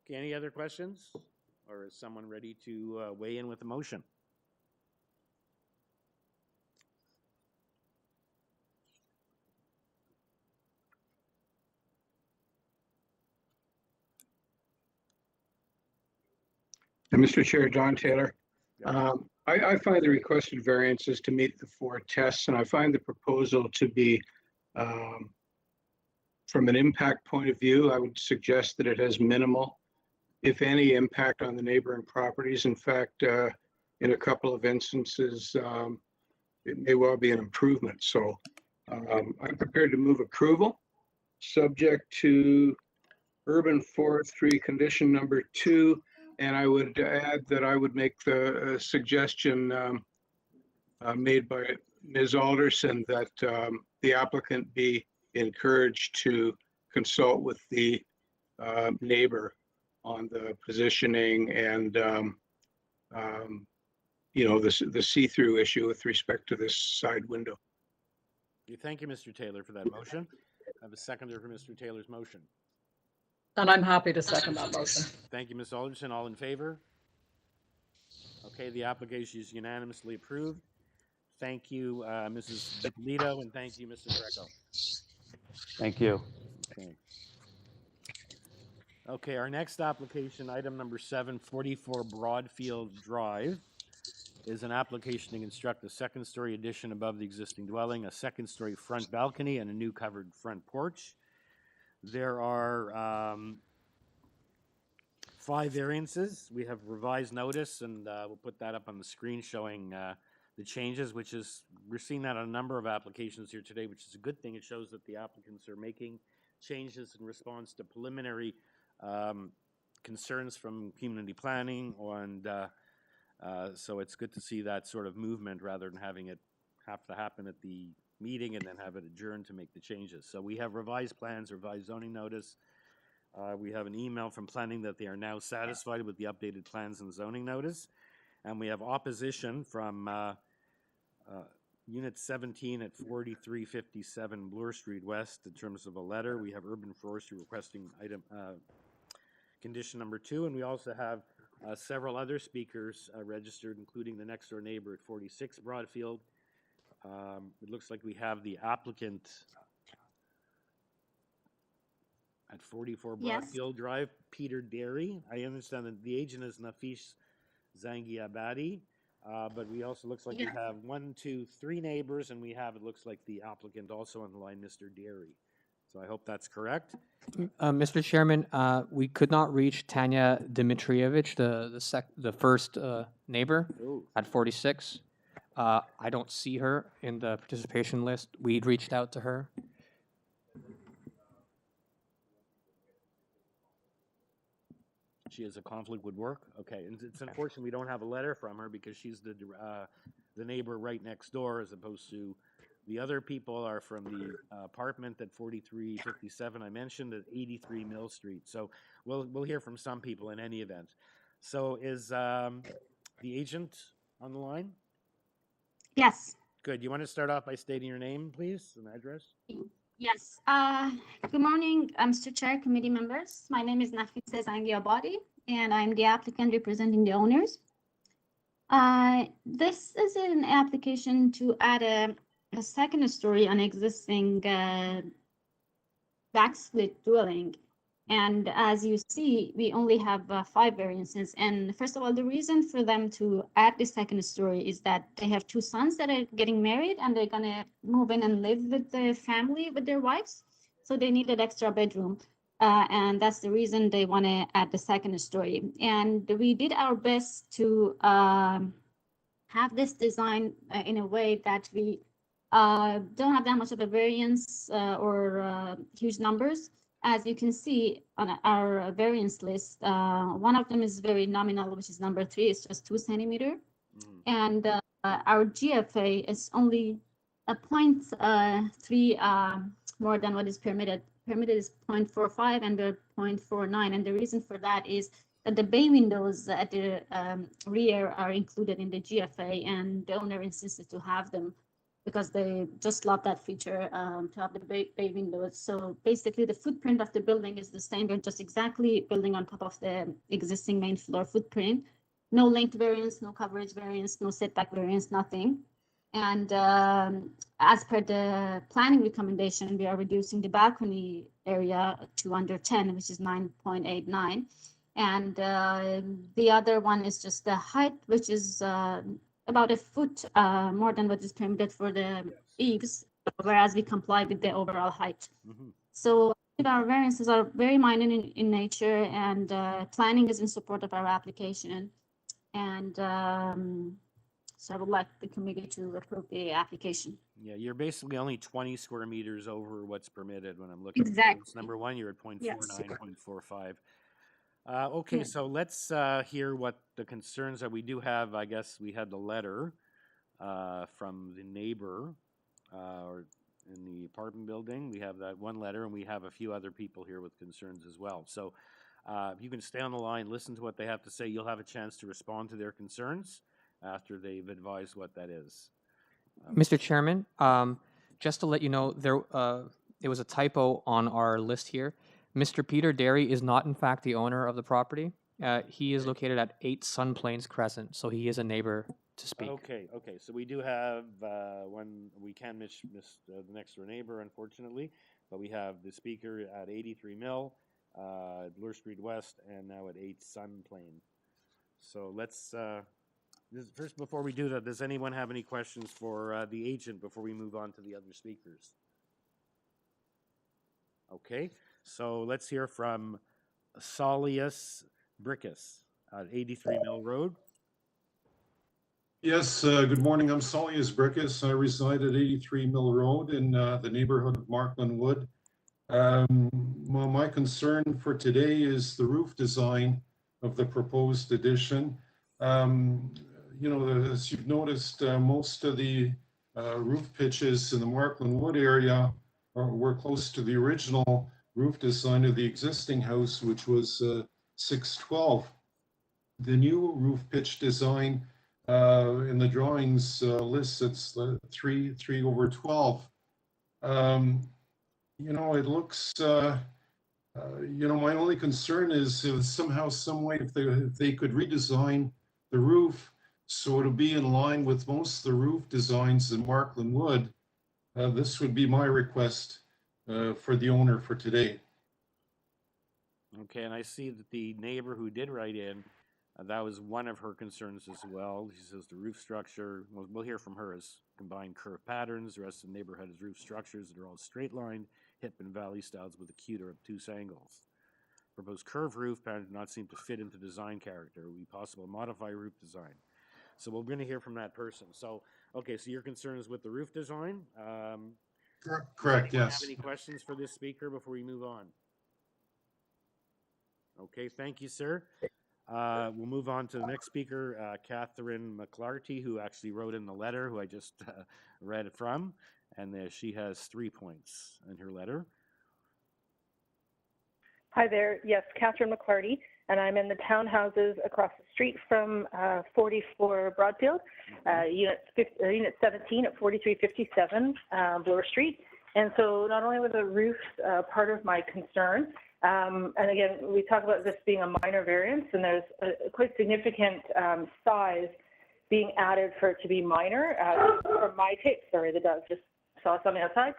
Okay, any other questions? Or is someone ready to weigh in with a motion? And Mr. Chair, John Taylor. I find the requested variances to meet the 4 tests, and I find the proposal to be From an impact point of view, I would suggest that it has minimal, if any, impact on the neighboring properties. In fact, in a couple of instances, it may well be an improvement. So I'm prepared to move approval, subject to urban forestry condition number 2. And I would add that I would make the suggestion made by Ms. Alderson that the applicant be encouraged to consult with the neighbor on the positioning and the see-through issue with respect to this side window. Okay, thank you, Mr. Taylor, for that motion. I have a seconder for Mr. Taylor's motion. And I'm happy to second that motion. Thank you, Ms. Alderson. All in favor? Okay, the application is unanimously approved. Thank you, Mrs. Lito, and thank you, Mr. Greco. Thank you. Okay, our next application, item number 7, 44 Broadfield Drive, is an application to construct a second-story addition above the existing dwelling, a second-story front balcony, and a new covered front porch. There are 5 variances. We have revised notice, and we'll put that up on the screen showing the changes, which is, we're seeing that on a number of applications here today, which is a good thing. It shows that the applicants are making changes in response to preliminary concerns from community planning, and so it's good to see that sort of movement rather than having it have to happen at the meeting and then have it adjourned to make the changes. So we have revised plans, revised zoning notice. We have an email from planning that they are now satisfied with the updated plans and zoning notice. And we have opposition from Unit 17 at 4357 Bloor Street West in terms of a letter. We have Urban Forestry requesting item condition number 2, and we also have several other speakers registered, including the next door neighbor at 46 Broadfield. It looks like we have the applicant at 44 Broadfield Drive, Peter Derry. I understand that the agent is Nafis Zangiabadi, but we also looks like we have 1, 2, 3 neighbors, and we have, it looks like the applicant also on the line, Mr. Derry. So I hope that's correct. Mr. Chairman, we could not reach Tanya Dmitrievich, the first neighbor at 46. I don't see her in the participation list. We'd reached out to her. She has a conflict with work. Okay, and it's unfortunate we don't have a letter from her because she's the neighbor right next door, as opposed to the other people are from the apartment at 4357 I mentioned at 83 Mill Street. So we'll hear from some people in any event. So is the agent on the line? Yes. Good. You want to start off by stating your name, please, and address? Yes. Good morning, Mr. Chair, committee members. My name is Nafisa Zangiabadi, and I'm the applicant representing the owners. This is an application to add a second story on existing backsplit dwelling. And as you see, we only have 5 variances. And first of all, the reason for them to add the second story is that they have 2 sons that are getting married and they're gonna move in and live with the family, with their wives. So they need an extra bedroom. And that's the reason they wanna add the second story. And we did our best to have this design in a way that we don't have that much of a variance or huge numbers. As you can see on our variance list, one of them is very nominal, which is number 3, it's just 2 centimeter. And our GFA is only a 0.3 more than what is permitted. Permitted is 0.45 and we're 0.49. And the reason for that is that the bay windows at the rear are included in the GFA, and the owner insisted to have them because they just love that feature to have the bay windows. So basically the footprint of the building is the same. We're just exactly building on top of the existing main floor footprint. No length variance, no coverage variance, no setback variance, nothing. And as per the planning recommendation, we are reducing the balcony area to under 10, which is 9.89. And the other one is just the height, which is about a foot more than what is permitted for the eaves, whereas we comply with the overall height. So our variances are very minor in nature, and planning is in support of our application. And so I would like the committee to approve the application. Yeah, you're basically only 20 square meters over what's permitted when I'm looking at Exactly. this. Number one, you're at 0.49, Yes. 0.45. Okay, Yes. so let's hear what the concerns that we do have. I guess we had the letter from the neighbor or in the apartment building. We have that one letter, and we have a few other people here with concerns as well. So if you can stay on the line, listen to what they have to say, you'll have a chance to respond to their concerns after they've advised what that is. Mr. Chairman, just to let you know, there was a typo on our list here. Mr. Peter Derry is not, in fact, the owner of the property. He is located at 8 Sun Plains Crescent, so he is a neighbor to speak. Okay, so we do have one. We can miss the next door neighbor, unfortunately, but we have the speaker at 83 Mill, Bloor Street West, and now at 8 Sun Plain. So let's first, before we do that, does anyone have any questions for the agent before we move on to the other speakers? Okay, so let's hear from Saulius Brickus at 83 Mill Road. Yes, good morning. I'm Saulius Brickus. I reside at 83 Mill Road in the neighborhood of Markland Wood. Well, my concern for today is the roof design of the proposed addition. You know, as you've noticed, most of the roof pitches in the Markland Wood area were close to the original roof design of the existing house, which was 612. The new roof pitch design in the drawings lists it's 3/12. You know, it looks, you know, my only concern is if somehow, some way, if they could redesign the roof so it'll be in line with most of the roof designs in Markland Wood. This would be my request for the owner for today. Okay, and I see that the neighbor who did write in, that was one of her concerns as well. She says the roof structure, we'll hear from her, is combined curve patterns. The rest of the neighborhood has roof structures that are all straight lined, hip and valley styles with acute or obtuse angles. Proposed curved roof pattern do not seem to fit into design character. It would be possible to modify roof design. So we're going to hear from that person. So, okay, so your concern is with the roof design? Correct, yes. Have any questions for this speaker before we move on? Okay, thank you, sir. We'll move on to the next speaker, Catherine McClarty, who actually wrote in the letter, who I just read it from, and she has 3 points in her letter. Hi there. Yes, Catherine McClarty, and I'm in the townhouses across the street from 44 Broadfield, unit 17 at 4357 Bloor Street. And so not only was the roof part of my concern, and again, we talk about this being a minor variance, and there's a quite significant size being added for it to be minor. From my take, sorry, the dog just saw something outside.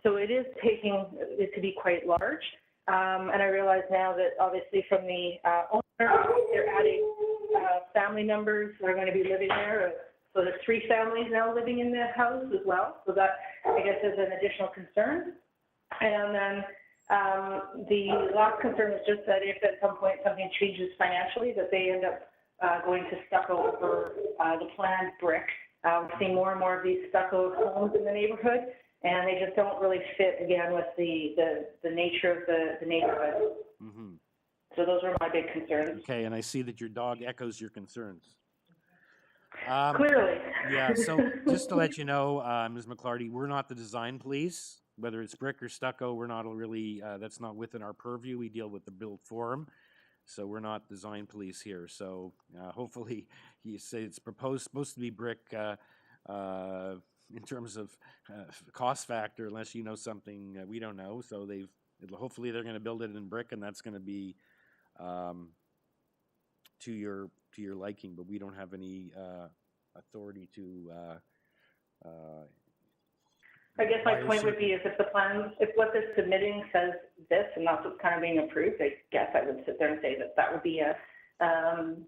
So it is taking it to be quite large. And I realize now that obviously from the owner, they're adding family members who are going to be living there. So there's 3 families now living in the house as well. So that, I guess, is an additional concern. And then the last concern is just that if at some point something changes financially, that they end up going to stucco over the planned brick. We're seeing more and more of these stucco homes in the neighborhood, and they just don't really fit, again, with the nature of the neighborhood. Mm-hmm. So those are my big concerns. Okay, and I see that your dog echoes your concerns. Clearly. Yeah, so just to let you know, Ms. McClarty, we're not the design police. Whether it's brick or stucco, we're not really, that's not within our purview. We deal with the built form. So we're not design police here. So hopefully you say it's supposed to be brick in terms of cost factor, unless you know something we don't know. So hopefully they're going to build it in brick, and that's going to be to your liking. But we don't have any authority to. I guess my point would be is if the plan, if what they're submitting says this, and that's what's kind of being approved, I guess I would sit there and say that that would be an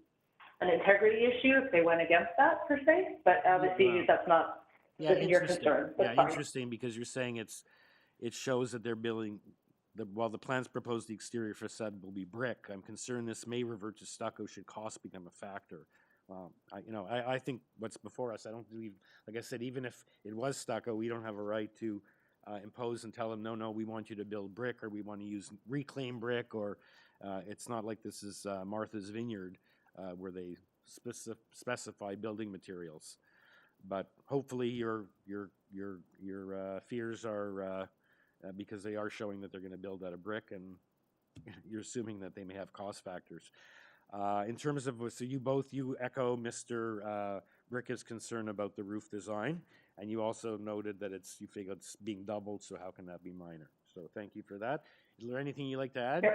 integrity issue if they went against that per se. But obviously that's not your concern. That's fine. Interesting, because you're saying it's it shows that they're building, while the plans propose the exterior facade will be brick, I'm concerned this may revert to stucco should cost become a factor. I think what's before us, I don't believe, like I said, even if it was stucco, we don't have a right to impose and tell them, no, we want you to build brick, or we want to use reclaimed brick, or it's not like this is Martha's Vineyard where they specify building materials. But hopefully your fears are because they are showing that they're going to build out of brick, and you're assuming that they may have cost factors. In terms of, so you echo Mr. Bricke's concern about the roof design, and you also noted that you figure it's being doubled, so how can that be minor? So thank you for that. Is there anything you'd like to add?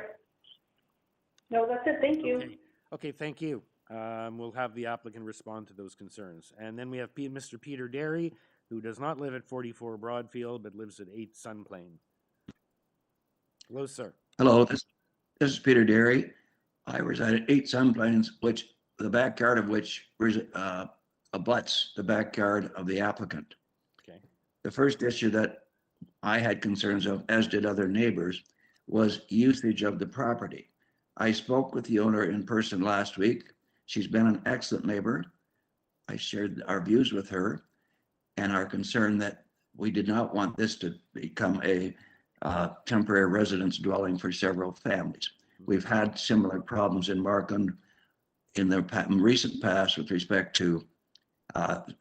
No, that's it. Thank you. Okay, thank you. We'll have the applicant respond to those concerns. And then we have Mr. Peter Derry, who does not live at 44 Broadfield, but lives at 8 Sunplain. Hello, sir. Hello, this is Peter Derry. I reside at 8 Sunplains, which the backyard of which abuts the backyard of the applicant. Okay. The first issue that I had concerns of, as did other neighbors, was usage of the property. I spoke with the owner in person last week. She's been an excellent neighbor. I shared our views with her and our concern that we did not want this to become a temporary residence dwelling for several families. We've had similar problems in Markham in the recent past with respect to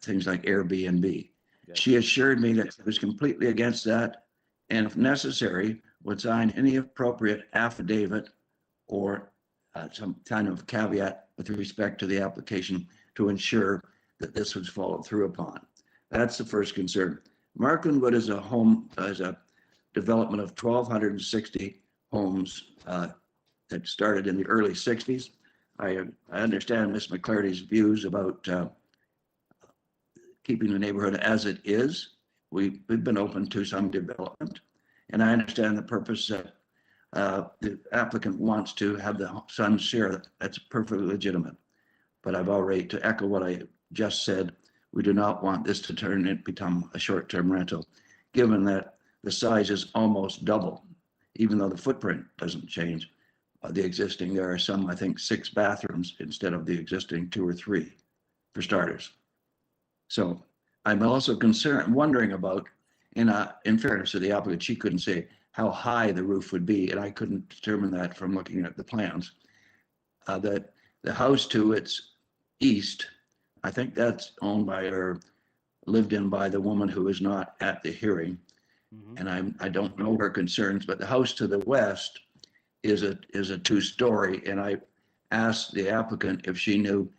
things like Airbnb. She assured me that she was completely against that, and if necessary, would sign any appropriate affidavit or some kind of caveat with respect to the application to ensure that this was followed through upon. That's the first concern. Marklandwood is a development of 1,260 homes that started in the early 60s. I understand Ms. McClarty's views about keeping the neighborhood as it is. We've been open to some development, and I understand the purpose that the applicant wants to have the son's share. That's perfectly legitimate. But I've already, to echo what I just said, we do not want this to become a short-term rental, given that the size is almost double, even though the footprint doesn't change. The existing, there are some, I think, 6 bathrooms instead of the existing 2 or 3, for starters. So I'm also wondering about, in fairness to the applicant, she couldn't say how high the roof would be, and I couldn't determine that from looking at the plans. That the house to its east, I think that's owned by or lived in by the woman who is not at the hearing. And I don't know her concerns, but the house to the west is a 2-story, and I asked the applicant if she knew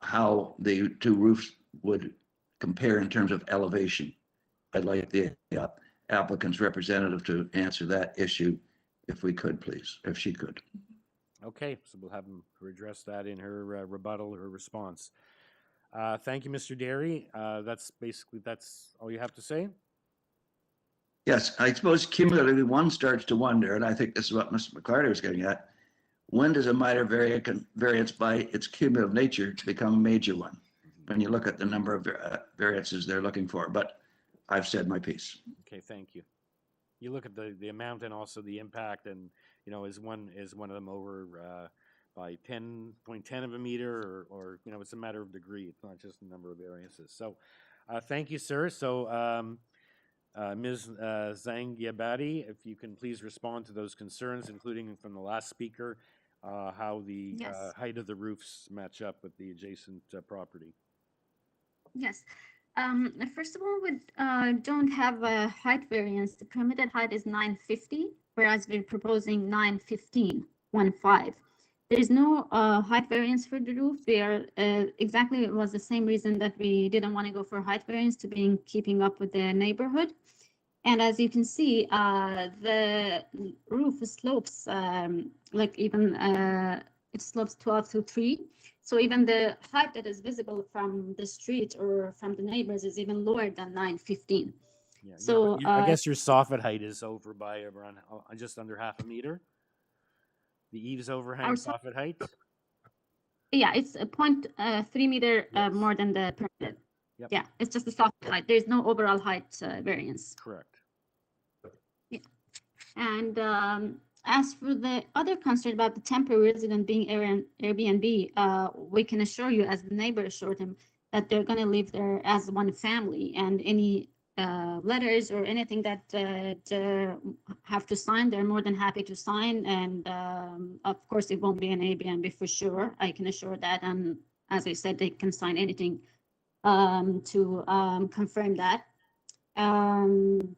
how the 2 roofs would compare in terms of elevation. I'd like the applicant's representative to answer that issue, if we could, please, if she could. Okay, so we'll have her address that in her rebuttal or response. Thank you, Mr. Derry. That's all you have to say? Yes, I suppose cumulatively one starts to wonder, and I think this is what Mr. McClarty was getting at. When does a minor variance by its cumulative nature to become a major one? When you look at the number of variances they're looking for, but I've said my piece. Okay, thank you. You look at the amount and also the impact, and is one of them over by 10.10 of a meter, or it's a matter of degree. It's not just the number of variances. So, thank you, sir. So, Ms. Zangiabadi, if you can please respond to those concerns, including from the last speaker, how the height of the roofs match up with the adjacent property. Yes. First of all, we don't have a height variance. The permitted height is 950, whereas we're proposing 915. There is no height variance for the roof. We are exactly, it was the same reason that we didn't want to go for height variance, to be keeping up with the neighborhood. And as you can see, the roof slopes it slopes 12 to 3. So even the height that is visible from the street or from the neighbors is even lower than 915. Yeah, so I guess your soffit height is over by around just under half a meter. The eaves overhang soffit height. Yeah, it's a 0.3 meter more than the permitted. Yep. Yeah, it's just the soffit height. There's no overall height variance. Correct. And as for the other concern about the temporary resident being Airbnb, we can assure you, as the neighbor assured him, that they're going to live there as one family, and any letters or anything that have to sign, they're more than happy to sign. And of course, it won't be an Airbnb for sure. I can assure that. And as I said, they can sign anything to confirm that. And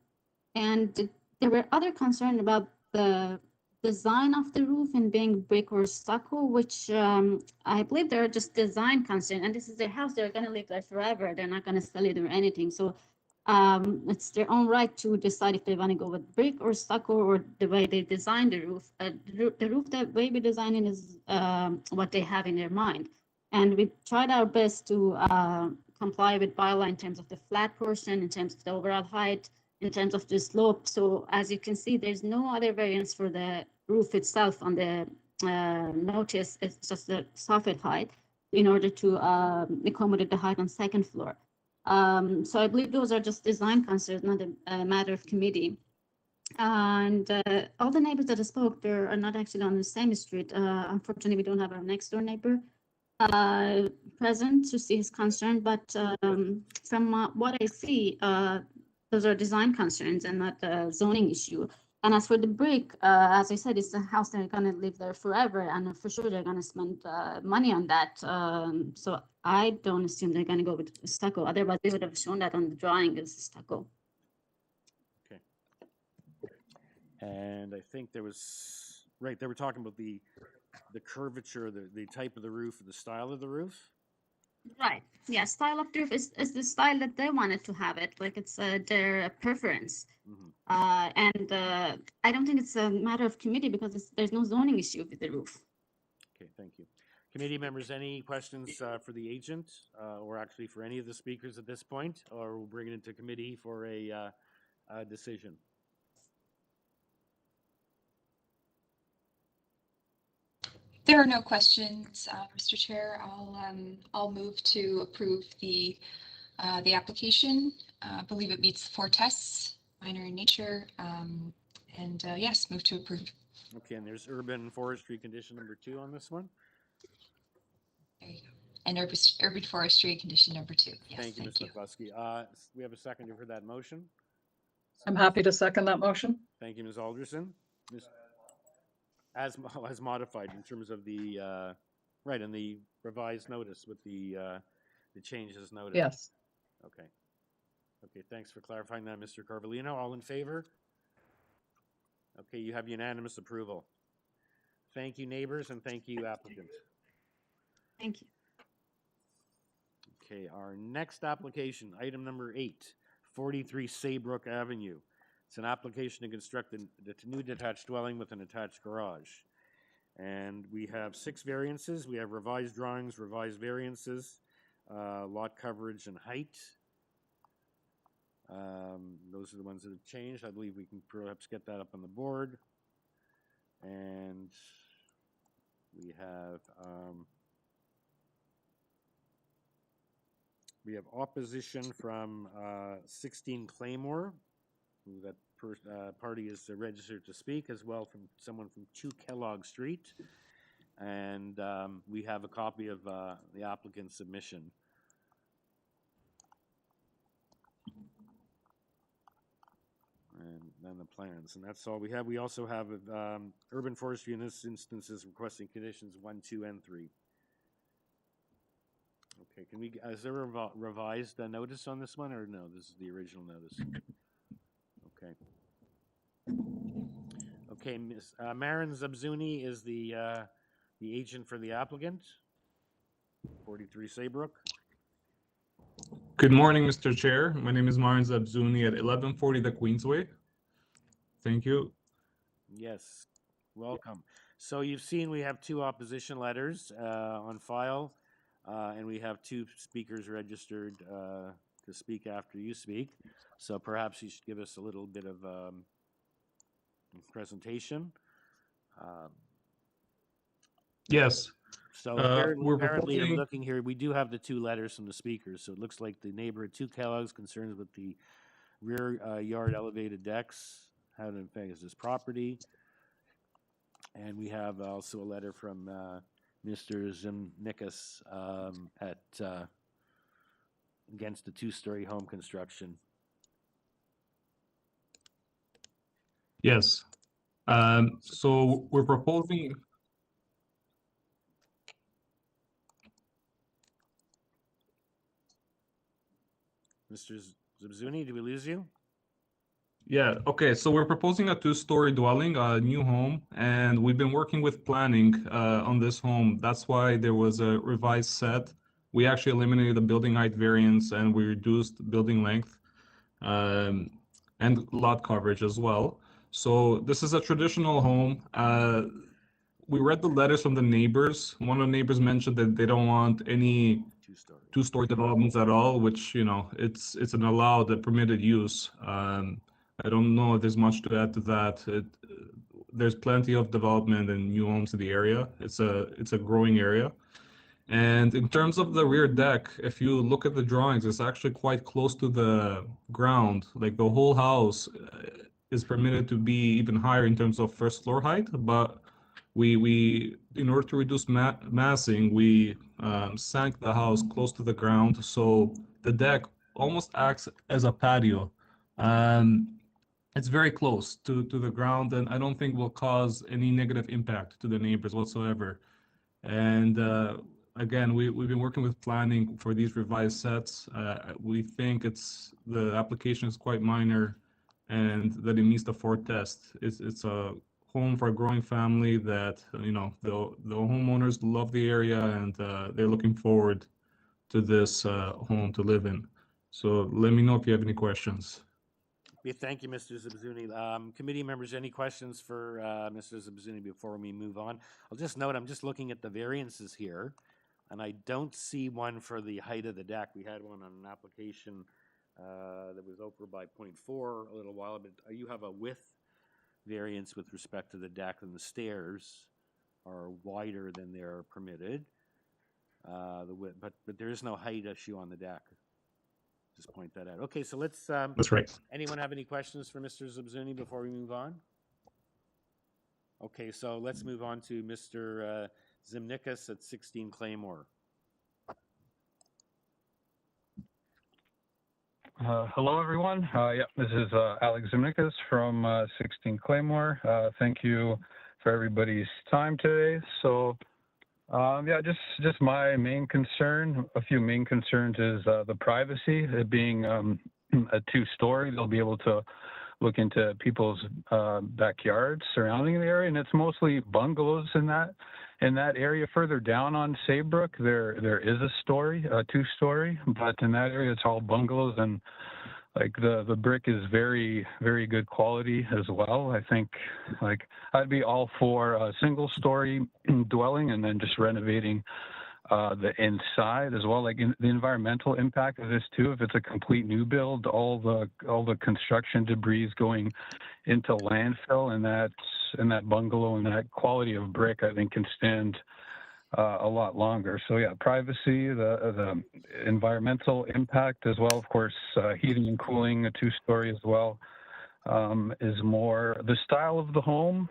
there were other concerns about the design of the roof and being brick or stucco, which I believe they're just design concerns. And this is their house; they're going to live there forever. They're not going to sell it or anything. So it's their own right to decide if they want to go with brick or stucco or the way they design the roof. The roof that way we design it is what they have in their mind. And we tried our best to comply with bylaw in terms of the flat portion, in terms of the overall height, in terms of the slope. So as you can see, there's no other variance for the roof itself on the notice. It's just the soffit height in order to accommodate the height on second floor. So I believe those are just design concerns, not a matter of committee. And all the neighbors that I spoke, they are not actually on the same street. Unfortunately, we don't have our next door neighbor present to see his concern, but from what I see, those are design concerns and not a zoning issue. And as for the brick, as I said, it's a house they're going to live there forever, and for sure they're going to spend money on that. So I don't assume they're going to go with stucco. Otherwise, they would have shown that on the drawing as stucco. Okay. And I think there was, right, they were talking about the curvature, the type of the roof, the style of the roof. Right. Yeah. Style of the roof is the style that they wanted to have it. Like it's their preference. And I don't think it's a matter of committee because there's no zoning issue with the roof. Okay. Thank you. Committee members, any questions for the agent or actually for any of the speakers at this point, or we'll bring it into committee for a decision? There are no questions, Mr. Chair. I'll move to approve the application. I believe it meets the 4 tests, minor in nature, and yes, move to approve. Okay, and there's urban forestry condition number 2 on this one. There you go. And urban forestry condition number 2. Yes, thank you, Ms. McCluskey. We have a seconder for that motion. I'm happy to second that motion. Thank you, Ms. Alderson. As modified in terms of the right, and the revised notice with the changes noted. Yes. Okay. Okay. Thanks for clarifying that, Mr. Carvalino. All in favor? Okay, you have unanimous approval. Thank you, neighbors, and thank you, applicant. Thank you. Okay, our next application, item number 8, 43 Saybrook Avenue. It's an application to construct the new detached dwelling with an attached garage. And we have 6 variances. We have revised drawings, revised variances, lot coverage and height. Those are the ones that have changed. I believe we can perhaps get that up on the board. And we have opposition from 16 Claymore. That party is registered to speak, as well from someone from 2 Kellogg Street. And we have a copy of the applicant's submission. And then the plans, and that's all we have. We also have urban forestry in this instance is requesting conditions 1, 2, and 3. Okay, can we, is there a revised notice on this one, or no, this is the original notice? Okay. Okay, Ms. Maren Zabzuni is the agent for the applicant, 43 Saybrook. Good morning, Mr. Chair. My name is Marin Zabzuni at 1140 the Queensway. Thank you. Yes, welcome. So you've seen we have 2 opposition letters on file, and we have 2 speakers registered to speak after you speak. So perhaps you should give us a little bit of presentation. Yes. So apparently proposing... I'm looking here, we do have the 2 letters from the speakers. So it looks like the neighbor at 2 Kellogg's concerns with the rear yard elevated decks how it affects his property. And we have also a letter from Mr. Zimnikas against the two-story home construction. Yes. So we're proposing. Mr. Zabzuni, did we lose you? Yeah, okay, so we're proposing a two-story dwelling, a new home, and we've been working with planning on this home. That's why there was a revised set. We actually eliminated the building height variance and we reduced building length and lot coverage as well. So this is a traditional home. We read the letters from the neighbors. One of the neighbors mentioned that they don't want any two-story developments at all, which, you know, it's an allowed, permitted use. I don't know if there's much to add to that. There's plenty of development and new homes in the area. It's a growing area. And in terms of the rear deck, if you look at the drawings, it's actually quite close to the ground. Like the whole house is permitted to be even higher in terms of first floor height, but we in order to reduce massing, we sank the house close to the ground, so the deck almost acts as a patio. It's very close to the ground, and I don't think will cause any negative impact to the neighbors whatsoever. And again, we've been working with planning for these revised sets. We think the application is quite minor, and that it meets the fourth test. It's a home for a growing family that, you know, the homeowners love the area, and they're looking forward to this home to live in. So let me know if you have any questions. Okay, thank you, Mr. Zabzuni. Committee members, any questions for Mr. Zabzuni before we move on? I'll just note, I'm just looking at the variances here, and I don't see one for the height of the deck. We had one on an application that was over by 0.4 a little while, but you have a width variance with respect to the deck, and the stairs are wider than they're permitted. The width, but there is no height issue on the deck. Just point that out. Okay, so let's. That's right. Anyone have any questions for Mr. Zabzuni before we move on? Okay, so let's move on to Mr. Zimnikas at 16 Claymore. Hello, everyone. This is Alex Zimnikas from 16 Claymore. Thank you for everybody's time today. So, just my main concern, a few main concerns is the privacy. It being a two-story, they'll be able to look into people's backyards surrounding the area, and it's mostly bungalows in that area. Further down on SAYBROOK, there is a two-story, but in that area it's all bungalows, and like the brick is very, very good quality as well. I think like I'd be all for a single-story dwelling and then just renovating the inside as well. Like the environmental impact of this too. If it's a complete new build, all the construction debris going into landfill, and that bungalow and that quality of brick, I think, can stand a lot longer. So yeah, privacy, the environmental impact as well. Of course, heating and cooling, a two-story as well, is more the style of the home.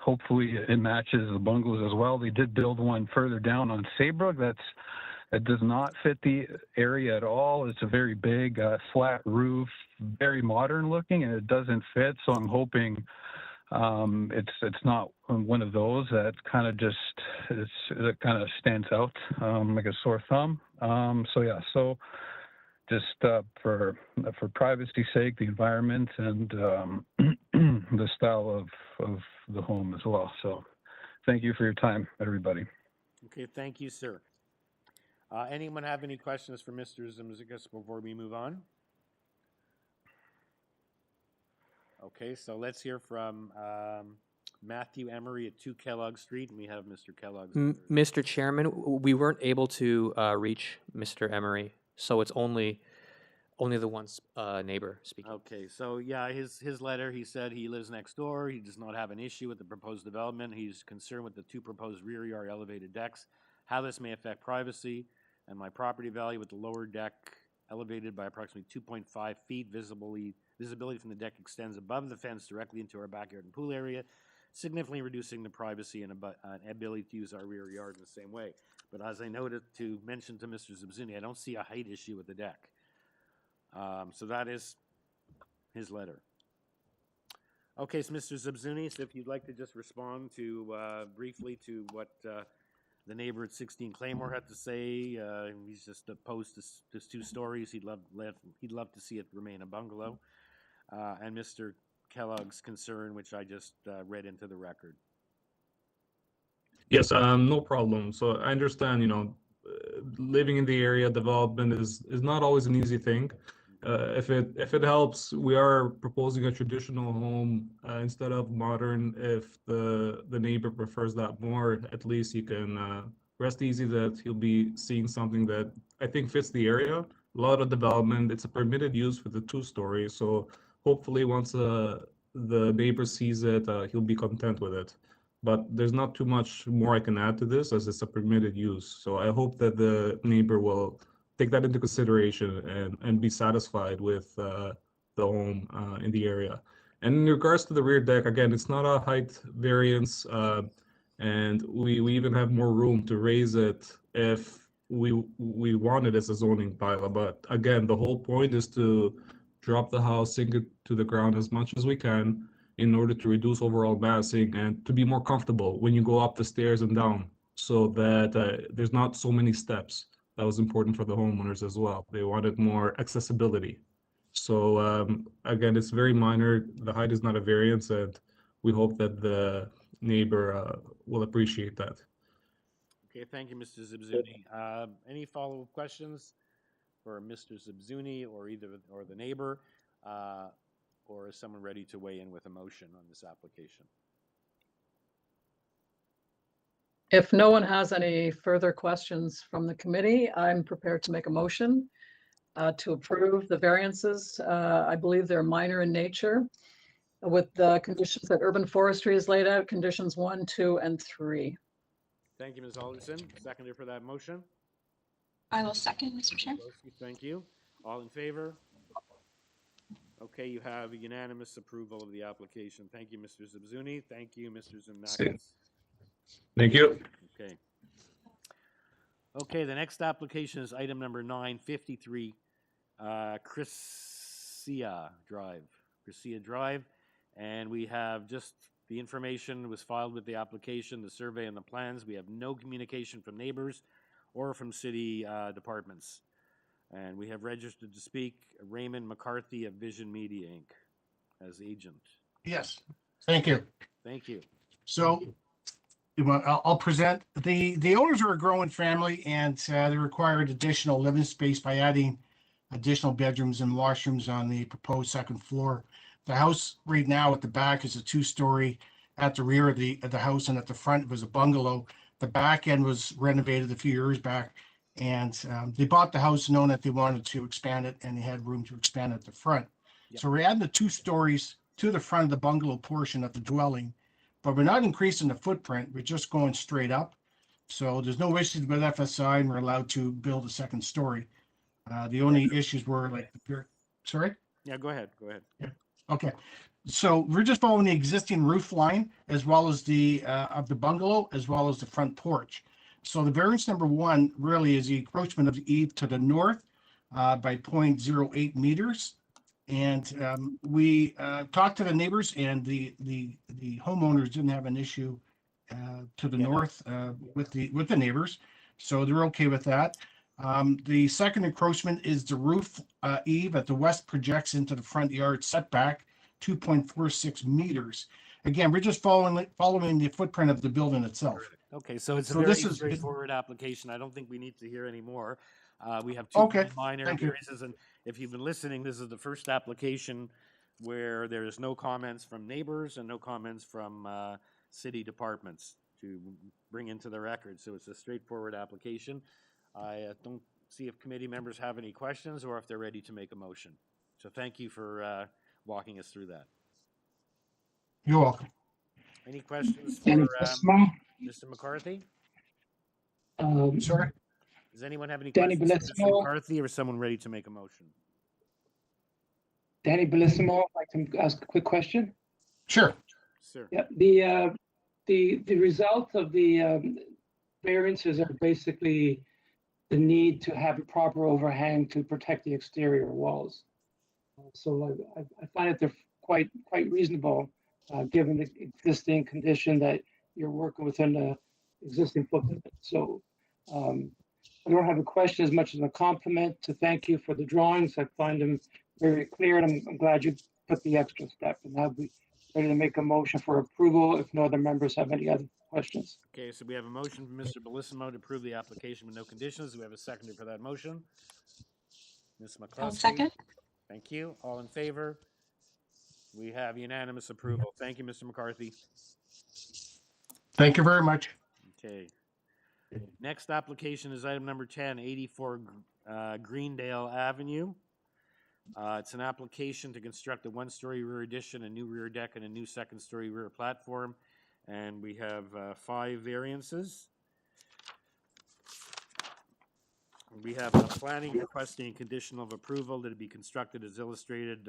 Hopefully it matches the bungalows as well. They did build one further down on SAYBROOK that does not fit the area at all. It's a very big flat roof, very modern looking, and it doesn't fit. So I'm hoping it's not one of those that kind of that kind of stands out like a sore thumb. So just for privacy's sake, the environment and the style of the home as well. So thank you for your time, everybody. Okay, thank you, sir. Anyone have any questions for Mr. Zimnikas before we move on? Okay, so let's hear from Matthew Emery at 2 Kellogg Street, and we have Mr. Kellogg. Mr. Chairman, we weren't able to reach Mr. Emery, so it's only the one neighbor speaking. Okay, so yeah, his letter, he said he lives next door. He does not have an issue with the proposed development. He's concerned with the 2 proposed rear yard elevated decks, how this may affect privacy and my property value with the lower deck elevated by approximately 2.5 feet. Visibility from the deck extends above the fence directly into our backyard and pool area, significantly reducing the privacy and ability to use our rear yard in the same way. But as I noted to mention to Mr. Zabzuni, I don't see a height issue with the deck. So that is his letter. Okay, so Mr. Zabzuni, so if you'd like to just respond to briefly to what the neighbor at 16 Claymore had to say. He's just opposed to this 2 stories. He'd love to see it remain a bungalow. And Mr. Kellogg's concern, which I just read into the record. Yes, no problem. So I understand, living in the area, development is not always an easy thing. If it helps, we are proposing a traditional home instead of modern. If the neighbor prefers that more, at least he can rest easy that he'll be seeing something that I think fits the area. A lot of development. It's a permitted use for the 2 stories. So hopefully once the neighbor sees it, he'll be content with it. But there's not too much more I can add to this as it's a permitted use. So I hope that the neighbor will take that into consideration and be satisfied with the home in the area. And in regards to the rear deck, again, it's not a height variance, and we even have more room to raise it if we want it as a zoning bylaw. But again, the whole point is to drop the house, sink it to the ground as much as we can in order to reduce overall massing and to be more comfortable when you go up the stairs and down, so that there's not so many steps. That was important for the homeowners as well. They wanted more accessibility. So again, it's very minor. The height is not a variance, and we hope that the neighbor will appreciate that. Okay, thank you, Mr. Zabzuni. Any follow-up questions for Mr. Zabzuni or the neighbor, or is someone ready to weigh in with a motion on this application? If no one has any further questions from the committee, I'm prepared to make a motion to approve the variances. I believe they're minor in nature with the conditions that urban forestry has laid out, conditions 1, 2, and 3. Thank you, Ms. Alderson. Seconder for that motion? I will second, Mr. Chair. Thank you. All in favor? Okay, you have unanimous approval of the application. Thank you, Mr. Zabzuni. Thank you, Mr. Zimnakis. Thank you. Okay. Okay, the next application is item number 953, CHRYESSA Drive. And we have just the information was filed with the application, the survey and the plans. We have no communication from neighbors or from city departments. And we have registered to speak Raymond McCarthy of Vision Media, Inc. as agent. Yes, thank you. Thank you. So I'll present. The owners are a growing family, and they required additional living space by adding additional bedrooms and washrooms on the proposed 2nd floor. The house right now at the back is a 2-story. At the rear of the house and at the front was a bungalow. The back end was renovated a few years back, and they bought the house knowing that they wanted to expand it, and they had room to expand at the front. Yep. So we're adding the 2 stories to the front of the bungalow portion of the dwelling, but we're not increasing the footprint. We're just going straight up. So there's no issues with FSI, and we're allowed to build a 2nd story. The only issues were like sorry? Yeah, go ahead. Go ahead. Yeah. Okay. So we're just following the existing roof line as well as the of the bungalow as well as the front porch. So the variance number 1 really is the encroachment of the eave to the north by 0.08 meters. And we talked to the neighbors, and the homeowners didn't have an issue to the north with the neighbors, so they're okay with that. The second encroachment is the roof eave at the west projects into the front yard setback 2.46 meters. Again, we're just following the footprint of the building itself. Okay, so it's a very straightforward application. I don't think we need to hear any more. We have 2 minor variances, and if you've been listening, this is the first application where there is no comments from neighbors and no comments from city departments to bring into the record. So it's a straightforward application. I don't see if committee members have any questions or if they're ready to make a motion. So thank you for walking us through that. You're welcome. Any questions Any for questions? Mr. McCarthy? Sorry? Does anyone have any Danny questions for Mr. Bellissimo. McCarthy or someone ready to make a motion? Danny Bellissimo, I'd like to ask a quick question. Sure. Sir. Yeah, the results of the variances are basically the need to have a proper overhang to protect the exterior walls. So I find that they're quite reasonable, given the existing condition that you're working within the existing footprint. So I don't have a question as much as a compliment to thank you for the drawings. I find them very clear, and I'm glad you took the extra step. And now we ready to make a motion for approval if no other members have any other questions. Okay, so we have a motion from Mr. Bellissimo to approve the application with no conditions. Do we have a seconder for that motion? Ms. McCluskey? I'll second. Thank you. All in favor? We have unanimous approval. Thank you, Mr. McCarthy. Thank you very much. Okay. Next application is item number 10, 84 Greendale Avenue. It's an application to construct a one-story rear addition, a new rear deck, and a new second-story rear platform. And we have 5 variances. We have planning requesting a condition of approval that it be constructed as illustrated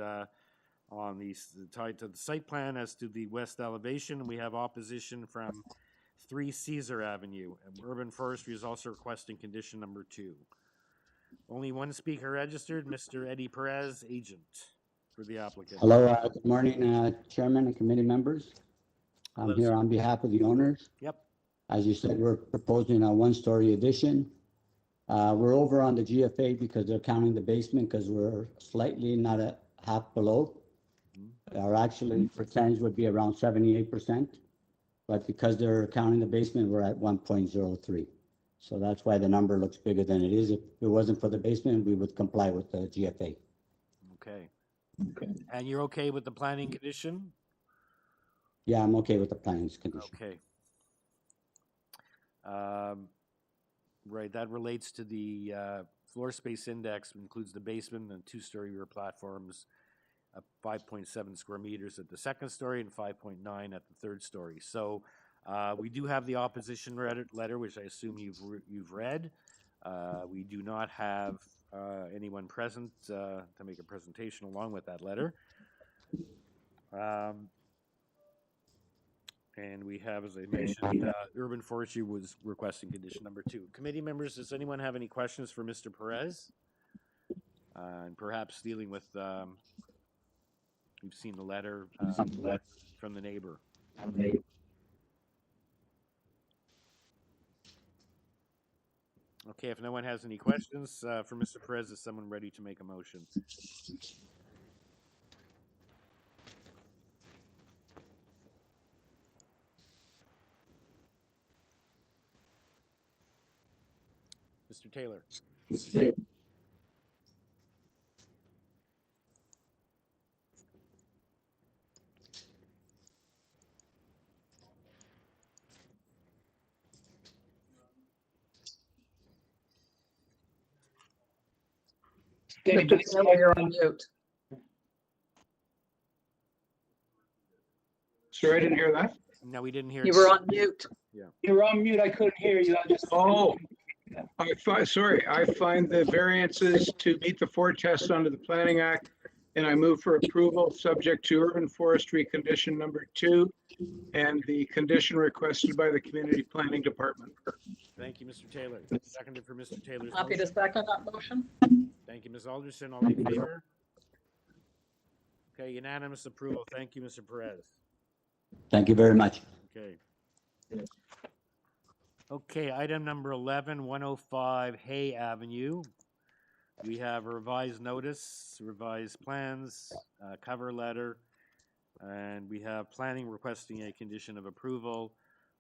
on the tied to the site plan as to the west elevation. We have opposition from 3 Caesar Avenue. And Urban Forestry is also requesting condition number 2. Only one speaker registered, Mr. Eddie Perez, agent for the applicant. Hello, good morning, Chairman and committee members. I'm Hello, here sir. on behalf of the owners. Yep. As you said, we're proposing a one-story addition. We're over on the GFA because they're counting the basement because we're slightly not a half below. Our actually percentage would be around 78%, but because they're counting the basement, we're at 1.03. So that's why the number looks bigger than it is. If it wasn't for the basement, we would comply with the GFA. Okay. And you're okay with the planning condition? Yeah, I'm okay with the plans condition. Okay. Right, that relates to the floor space index, includes the basement and 2-story rear platforms, 5.7 square meters at the second story and 5.9 at the third story. So we do have the opposition letter, which I assume you've read. We do not have anyone present to make a presentation along with that letter. And we have, as I mentioned, Urban Forestry was requesting condition number 2. Committee members, does anyone have any questions for Mr. Perez? And perhaps dealing with, we've seen the letter from the neighbor. Okay, if no one has any questions for Mr. Perez, is someone ready to make a motion? Mr. Taylor. Mr. Taylor, you're on mute. Sorry, I didn't hear that. No, we didn't hear You were on mute. Yeah. You were on mute. I couldn't hear you. I just. Oh, sorry. I find the variances to meet the 4 tests under the Planning Act, and I move for approval subject to Urban Forestry condition number 2 and the condition requested by the Community Planning Department. Thank you, Mr. Taylor. Seconded for Mr. Taylor's Happy to motion. second that motion. Thank you, Ms. Alderson. All in favor? Okay, unanimous approval. Thank you, Mr. Perez. Thank you very much. Okay. Okay, item number 11, 105 Hay Avenue. We have a revised notice, revised plans, cover letter, and we have planning requesting a condition of approval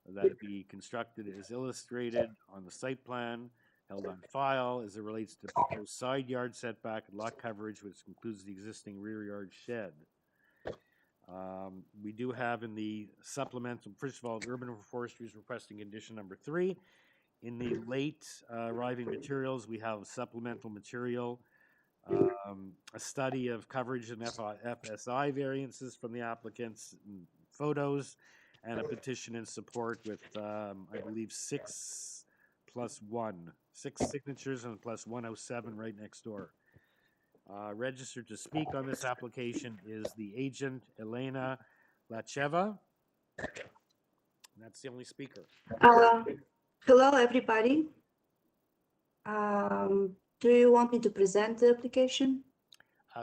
that it be constructed as illustrated on the site plan, held on file as it relates to proposed side yard setback and lot coverage, which includes the existing rear yard shed. We do have in the supplemental, first of all, Urban Forestry is requesting condition number 3. In the late arriving materials, we have supplemental material, a study of coverage and FSI variances from the applicants, photos, and a petition in support with, I believe, 6 + 1 6 signatures and plus 107 right next door. Registered to speak on this application is the agent Elena Lacheva. That's the only speaker. Hello, everybody. Do you want me to present the application?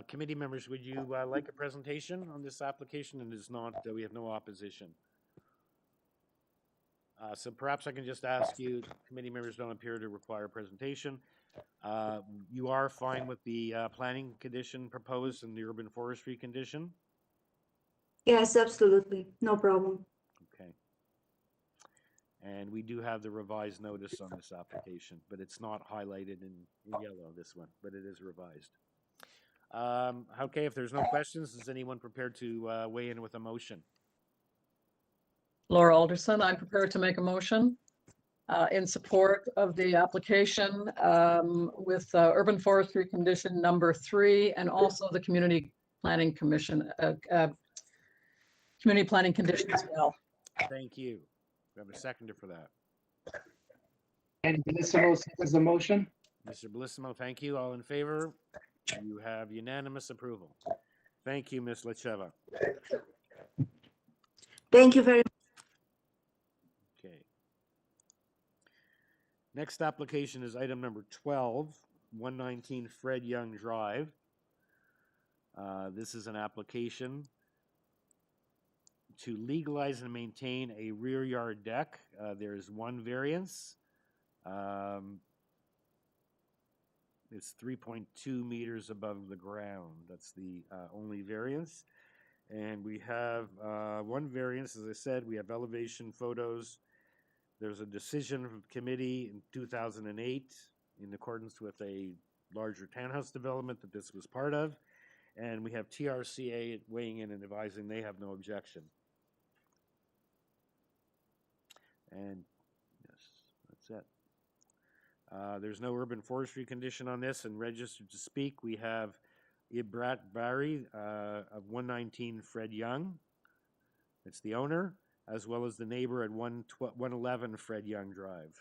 Committee members, would you like a presentation on this application? And it's not, we have no opposition. So perhaps I can just ask you, committee members don't appear to require a presentation. You are fine with the planning condition proposed and the urban forestry condition? Yes, absolutely. No problem. Okay. And we do have the revised notice on this application, but it's not highlighted in yellow, this one, but it is revised. Okay, if there's no questions, is anyone prepared to weigh in with a motion? Laura Alderson, I'm prepared to make a motion in support of the application with urban forestry condition number 3 and also the community planning commission, community planning condition as well. Thank you. We have a seconder for that. And Bellissimo seconds the motion. Mr. Bellissimo, thank you. All in favor? You have unanimous approval. Thank you, Ms. Lacheva. Thank you very much. Okay. Next application is item number 12, 119 Fred Young Drive. This is an application to legalize and maintain a rear yard deck. There is one variance. It's 3.2 meters above the ground. That's the only variance. And we have one variance, as I said, we have elevation photos. There's a decision from the committee in 2008 in accordance with a larger townhouse development that this was part of. And we have TRCA weighing in and advising they have no objection. And yes, that's it. There's no urban forestry condition on this, and registered to speak, we have Ibrat Bari of 119 Fred Young. It's the owner, as well as the neighbor at 111 Fred Young Drive.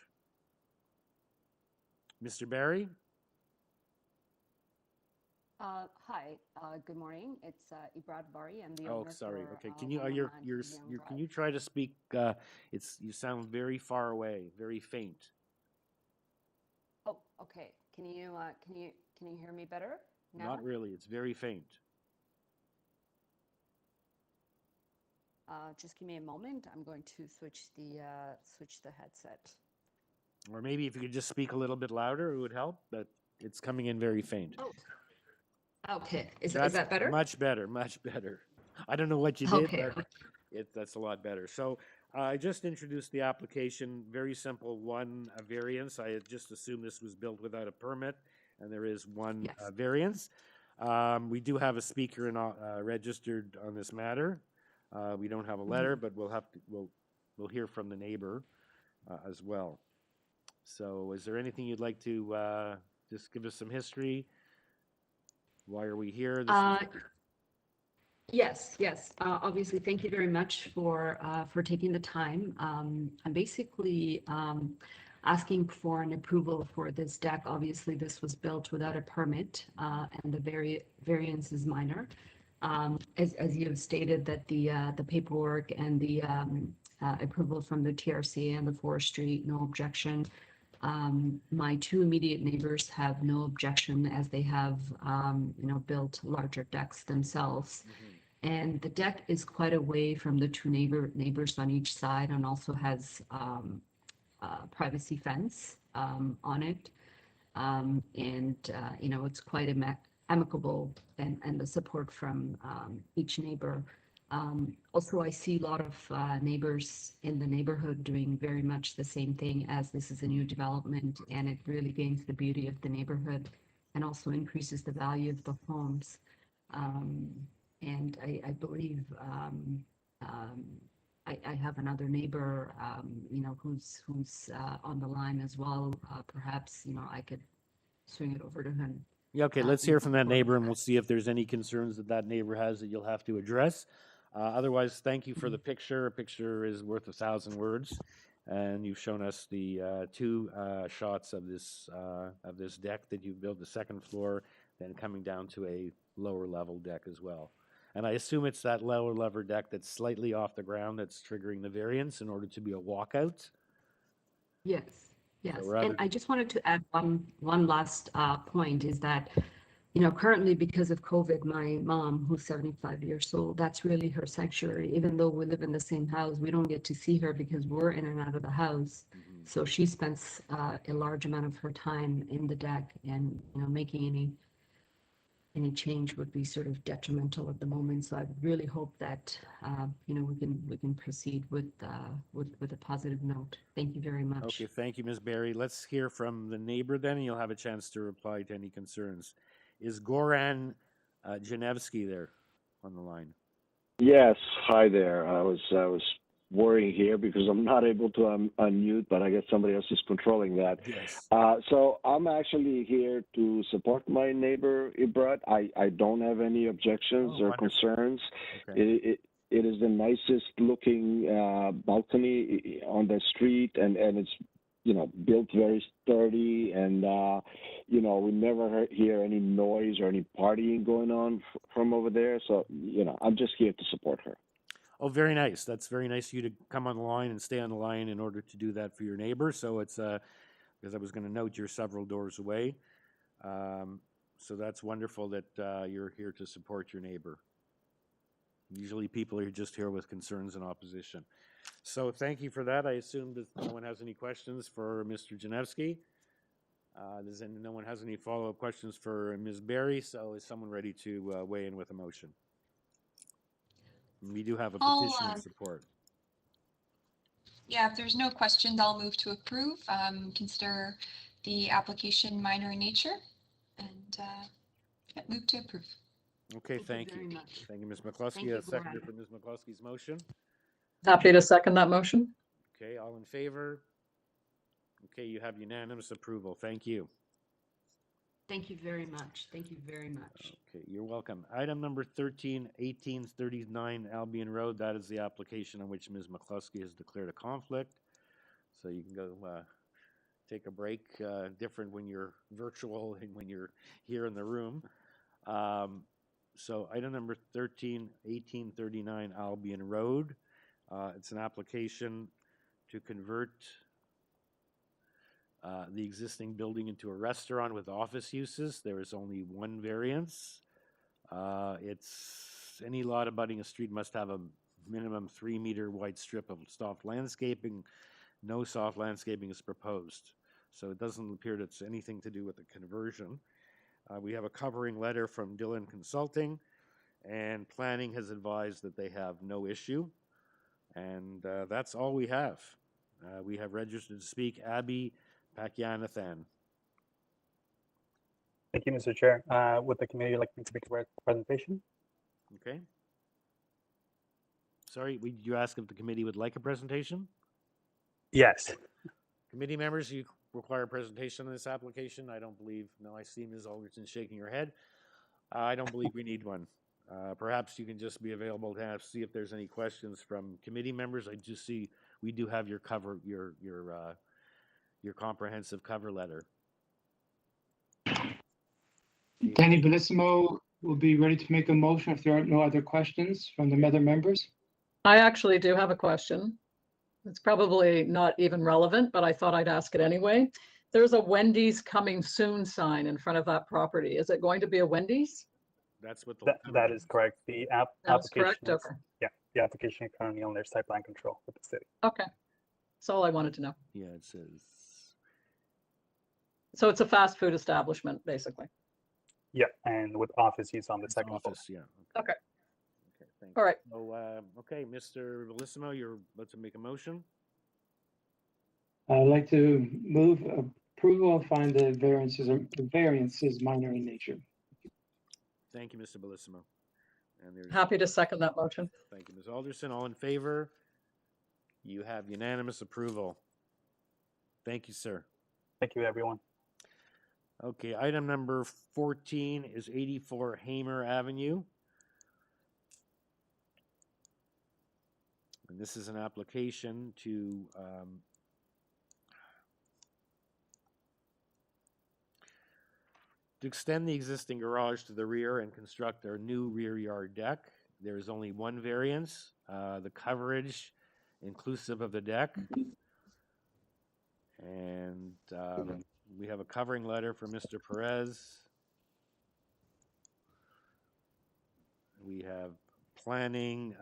Mr. Barry? Hi, good morning. It's Ibrat Bari. I'm the Oh, owner. sorry. For, Okay, can you can you try to speak? You sound very far away, very faint. Oh, okay. Can you hear me better now? Not really. It's very faint. Just give me a moment. I'm going to switch the headset. Or maybe if you could just speak a little bit louder, it would help. But it's coming in very faint. Oh. Okay. Is that better? Much better. Much better. I don't know what you did, Okay. but that's a lot better. So I just introduced the application. Very simple. One variance. I had just assumed this was built without a permit, and there is one variance. We do have a speaker registered on this matter. We don't have a letter, but we'll hear from the neighbor as well. So, is there anything you'd like to just give us some history? Why are we here? Yes. Obviously, thank you very much for taking the time. I'm basically asking for an approval for this deck. Obviously, this was built without a permit, and the variance is minor. As you have stated, that the paperwork and the approval from the TRC and the forestry, no objection. My two immediate neighbors have no objection, as they have built larger decks themselves. And the deck is quite away from the two neighbors on each side, and also has privacy fence on it. It's quite amicable, and the support from each neighbor. Also, I see a lot of neighbors in the neighborhood doing very much the same thing, as this is a new development, and it really gains the beauty of the neighborhood and also increases the value of the homes. And I believe I have another neighbor, who's on the line as well. Perhaps, I could swing it over to him. Yeah, okay, let's hear from that neighbor, and we'll see if there's any concerns that neighbor has that you'll have to address. Otherwise, thank you for the picture. A picture is worth 1,000 words. And you've shown us the two shots of this deck that you've built, the second floor, then coming down to a lower level deck as well. And I assume it's that lower level deck that's slightly off the ground that's triggering the variance in order to be a walkout. Yes, yes. rather And I just wanted to add one last point is that, you know, currently because of COVID, my mom, who's 75 years old, that's really her sanctuary. Even though we live in the same house, we don't get to see her because we're in and out of the house. So she spends a large amount of her time in the deck, and, you know, making any change would be sort of detrimental at the moment. So I really hope that, you know, we can proceed with a positive note. Thank you very much. Okay, thank you, Ms. Berry. Let's hear from the neighbor then, and you'll have a chance to reply to any concerns. Is Goran Janevsky there on the line? Yes, hi there. I was worrying here because I'm not able to unmute, but I guess somebody else is controlling that. Yes. So I'm actually here to support my neighbor, Ibrat. I don't have any objections or concerns. Okay. It is the nicest looking balcony on the street, and it's, you know, built very sturdy, and you know, we never hear any noise or any partying going on from over there. So, you know, I'm just here to support her. Oh, very nice. That's very nice of you to come on the line and stay on the line in order to do that for your neighbor. So it's because I was going to note you're several doors away. So that's wonderful that you're here to support your neighbor. Usually people are just here with concerns and opposition. So thank you for that. I assume that no one has any questions for Mr. Janevsky. No one has any follow-up questions for Ms. Berry. So is someone ready to weigh in with a motion? We do have a petition of support. Yeah, if there's no questions, I'll move to approve. Consider the application minor in nature, and move to approve. Okay, thank you. Thank you, Ms. McCluskey. A seconder for Ms. McCluskey's motion. Happy to second that motion. Okay, all in favor? Okay, you have unanimous approval. Thank you. Thank you very much. Thank you very much. Okay, you're welcome. Item number 13, 1839 Albion Road. That is the application on which Ms. McCluskey has declared a conflict. So you can go take a break. Different when you're virtual and when you're here in the room. So item number 13, 1839 Albion Road. It's an application to convert the existing building into a restaurant with office uses. There is only one variance. It's any lot abutting a street must have a minimum 3-meter wide strip of soft landscaping. No soft landscaping is proposed. So it doesn't appear that it's anything to do with the conversion. We have a covering letter from Dillon Consulting, and planning has advised that they have no issue. And that's all we have. We have registered to speak Abby Pakyanathan. Thank you, Mr. Chair. Would the committee like me to make a presentation? Okay. Sorry, did you ask if the committee would like a presentation? Yes. Committee members, you require a presentation on this application? I don't believe. No, I see Ms. Alderson shaking her head. I don't believe we need one. Perhaps you can just be available to see if there's any questions from committee members. I just see we do have your your comprehensive cover letter. Danny Bellissimo will be ready to make a motion if there are no other questions from the other members. I actually do have a question. It's probably not even relevant, but I thought I'd ask it anyway. There's a Wendy's coming soon sign in front of that property. Is it going to be a Wendy's? That's what the that is correct. The That's application correct? is, Okay. yeah, the application is currently on their site plan control with the city. Okay. That's all I wanted to know. Yeah, it says. So it's a fast food establishment, basically. Yeah, and with office use on the second floor. Yeah. Okay. Okay, thank All right. So, okay, Mr. Bellissimo, you're about to make a motion. I'd like to move approval and find the variances minor in nature. Thank you, Mr. Bellissimo. And there's Happy to second that motion. Thank you, Ms. Alderson. All in favor? You have unanimous approval. Thank you, sir. Thank you, everyone. Okay, item number 14 is 84 HAIMER Avenue. And this is an application to To extend the existing garage to the rear and construct a new rear yard deck, there is only one variance, the coverage inclusive of the deck. And we have a covering letter from Mr. Perez. We have planning.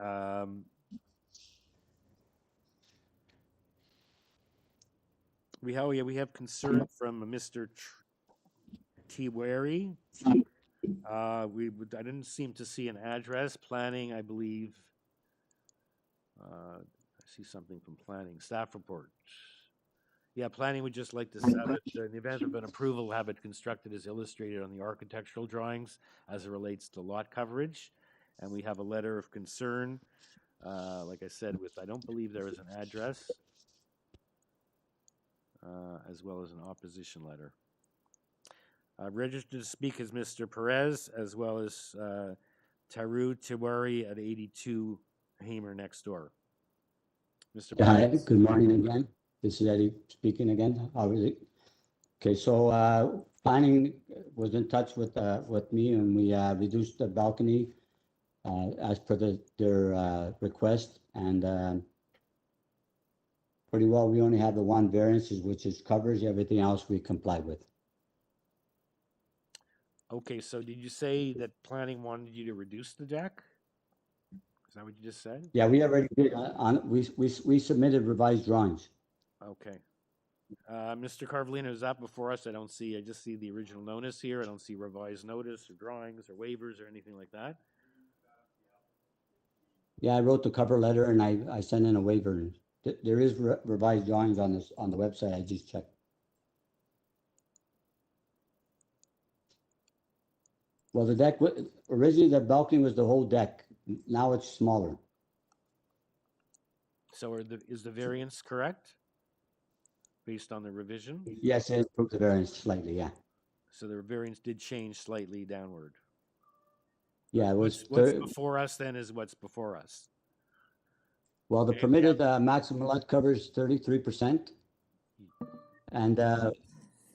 We have concern from Mr. Tiwari. I didn't seem to see an address. Planning, I believe. I see something from planning. Staff report. Yeah, planning would just like to have it, in the event of an approval, have it constructed as illustrated on the architectural drawings as it relates to lot coverage. And we have a letter of concern, like I said, I don't believe there is an address, as well as an opposition letter. Registered to speak is Mr. Perez, as well as Taru Tiwari at 82 HAIMER next door. Mr. Perez. Good morning again. This is Eddie speaking again. How is it? Okay, so planning was in touch with me, and we reduced the balcony as per their request, and pretty well we only have the one variance, which is covers. Everything else we complied with. Okay, so did you say that planning wanted you to reduce the deck? Is that what you just said? Yeah, we already did. We submitted revised drawings. Okay. Mr. Carvalino, is that before us? I just see the original notice here. I don't see revised notice or drawings or waivers or anything like that. Yeah, I wrote the cover letter and I sent in a waiver. There is revised drawings on the website. I just checked. Well, the deck, originally the balcony was the whole deck. Now it's smaller. So is the variance correct? Based on the revision? Yes, it improved the variance slightly, yeah. So the variance did change slightly downward. Yeah, it was. What's before us then is what's before us. Well, the permitted maximum lot coverage is 33%. And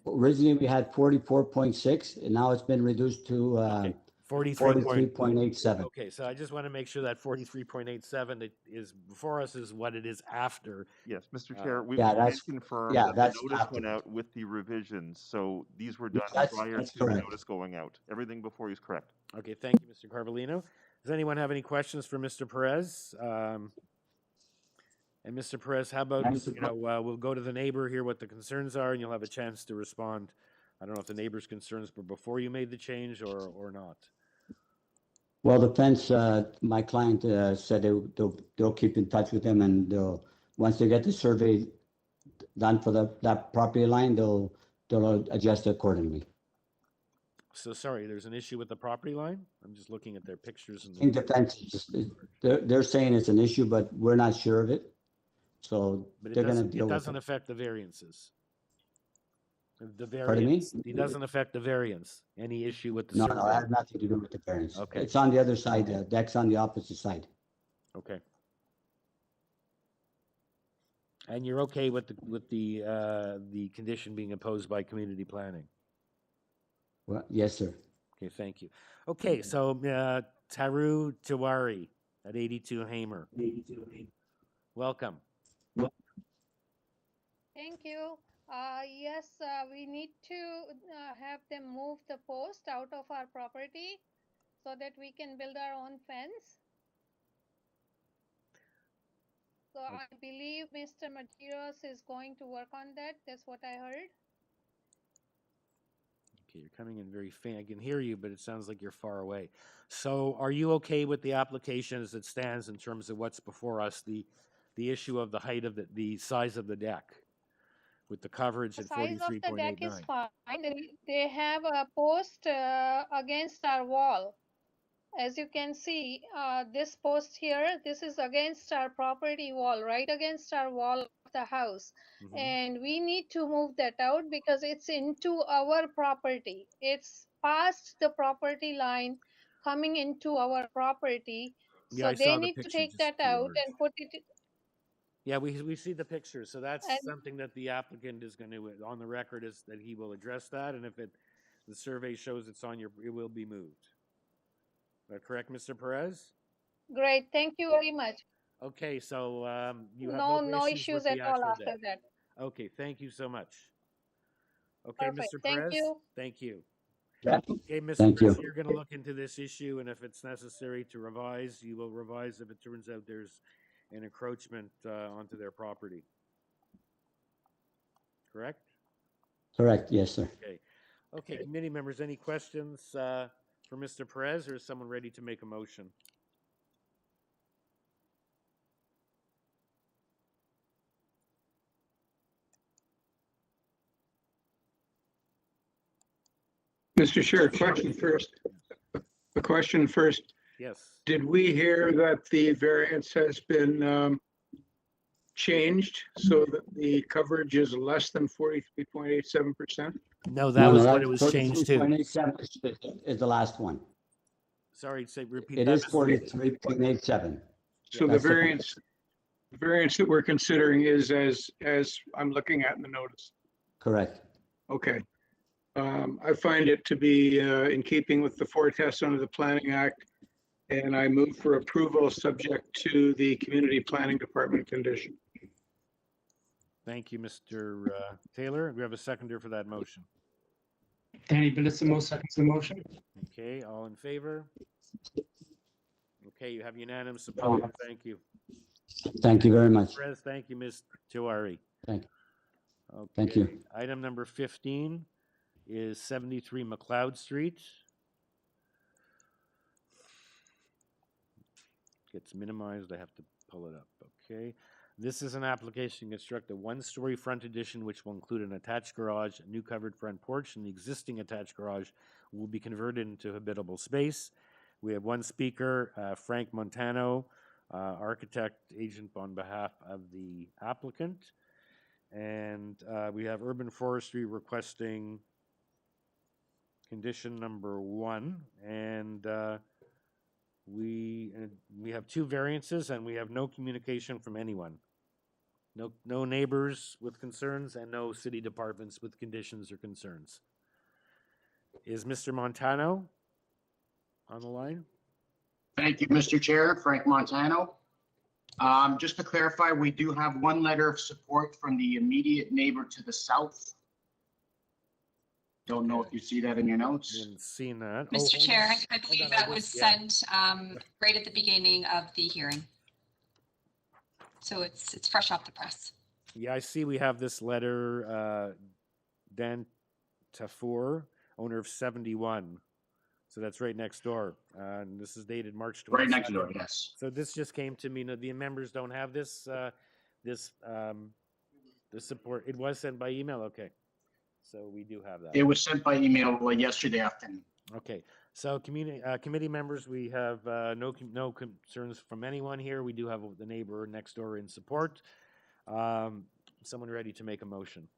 originally we had 44.6, and now it's been reduced to 43.87. Okay, so I just want to make sure that 43.87 is before us is what it is after. Yes, Mr. Chair, we that's confirmed yeah, that that's the notice after. went out with the revisions, so these were done prior that's to the correct. notice going out. Everything before you is correct. Okay, thank you, Mr. Carvalino. Does anyone have any questions for Mr. Perez? And Mr. Perez, how about, we'll go to the neighbor, hear what the concerns are, and you'll have a chance to respond. I don't know if the neighbor's concerns were before you made the change or not. Well, the fence, my client said they'll keep in touch with him, and once they get the survey done for that property line, they'll adjust accordingly. So sorry, there's an issue with the property line? I'm just looking at their pictures. I think the fence, they're saying it's an issue, but we're not sure of it. So they're going to deal with it. It doesn't affect the variances. The Pardon me? variance, it doesn't affect the variance. Any issue with the No, survey? it has nothing to do with the variance. Okay. It's on the other side. The deck's on the opposite side. Okay. And you're okay with the condition being imposed by community planning? Well, yes, sir. Okay, thank you. Okay, so Taru Tiwari at 82 HAIMER. Welcome. Thank you. Yes, we need to have them move the post out of our property so that we can build our own fence. So I believe Mr. Materos is going to work on that. That's what I heard. Okay, you're coming in very faint. I can hear you, but it sounds like you're far away. So are you okay with the application as it stands in terms of what's before us, the issue of the height of the size of the deck with the coverage The at size of the deck 43.89? is fine. They have a post against our wall. As you can see, this post here, this is against our property wall, right against our wall of the house. Mm-hmm. And we need to move that out because it's into our property. It's past the property line coming into our property. Yeah, I So saw they the need to picture take just that out and put it. Yeah, we see the picture. So that's And- something that the applicant is going to, on the record, is that he will address that. And if The survey shows it will be moved. Is that correct, Mr. Perez? Great, thank you very much. Okay, so you have No issues issues with at the all actual after deck. that. Okay, thank you so much. Okay, Perfect, Mr. thank Perez? you. Thank you. Yeah. Okay, Mr. Thank Perez, you. you're going to look into this issue, and if it's necessary to revise, you will revise if it turns out there's an encroachment onto their property. Correct? Correct, yes, sir. Okay. Okay, committee members, any questions for Mr. Perez, or is someone ready to make a motion? Mr. Chair, question first. A question first. Yes. Did we hear that the variance has been changed so that the coverage is less than 43.87%? No, that was what it was that's changed to. 43.87 is the last one. Sorry, repeat It that. is 43.87. So the variance that we're considering is as I'm looking at in the notice. Correct. Okay. I find it to be in keeping with the four tests under the Planning Act, and I move for approval subject to the Community Planning Department condition. Thank you, Mr. Taylor. We have a seconder for that motion. Danny Bellissimo seconds the motion. Okay, all in favor? Okay, you have unanimous support. Thank you. Thank you very much. Perez, thank you, Ms. Tiwari. Thank you. Okay. Thank you. Item number 15 is 73 MACLEOD Street. Gets minimized. I have to pull it up. Okay. This is an application to construct a one-story front addition, which will include an attached garage, a new covered front porch, and the existing attached garage will be converted into habitable space. We have one speaker, Frank Montano, architect agent on behalf of the applicant. And we have Urban Forestry requesting condition number 1. And we have 2 variances, and we have no communication from anyone. No neighbors with concerns, and no city departments with conditions or concerns. Is Mr. Montano on the line? Thank you, Mr. Chair. Frank Montano. Just to clarify, we do have one letter of support from the immediate neighbor to the south. Don't know if you see that in your notes. Didn't see that. Mr. Chair, I believe that was sent right at the beginning of the hearing. So it's fresh off the press. Yeah, I see we have this letter, Dan Tafour, owner of 71. So that's right next door. And this is dated March 22nd. Right next door, yes. So this just came to me. No, the members don't have this, the support. It was sent by email? Okay. So we do have that. It was sent by email yesterday afternoon. Okay. So committee members, we have no concerns from anyone here. We do have the neighbor next door in support. Someone ready to make a motion?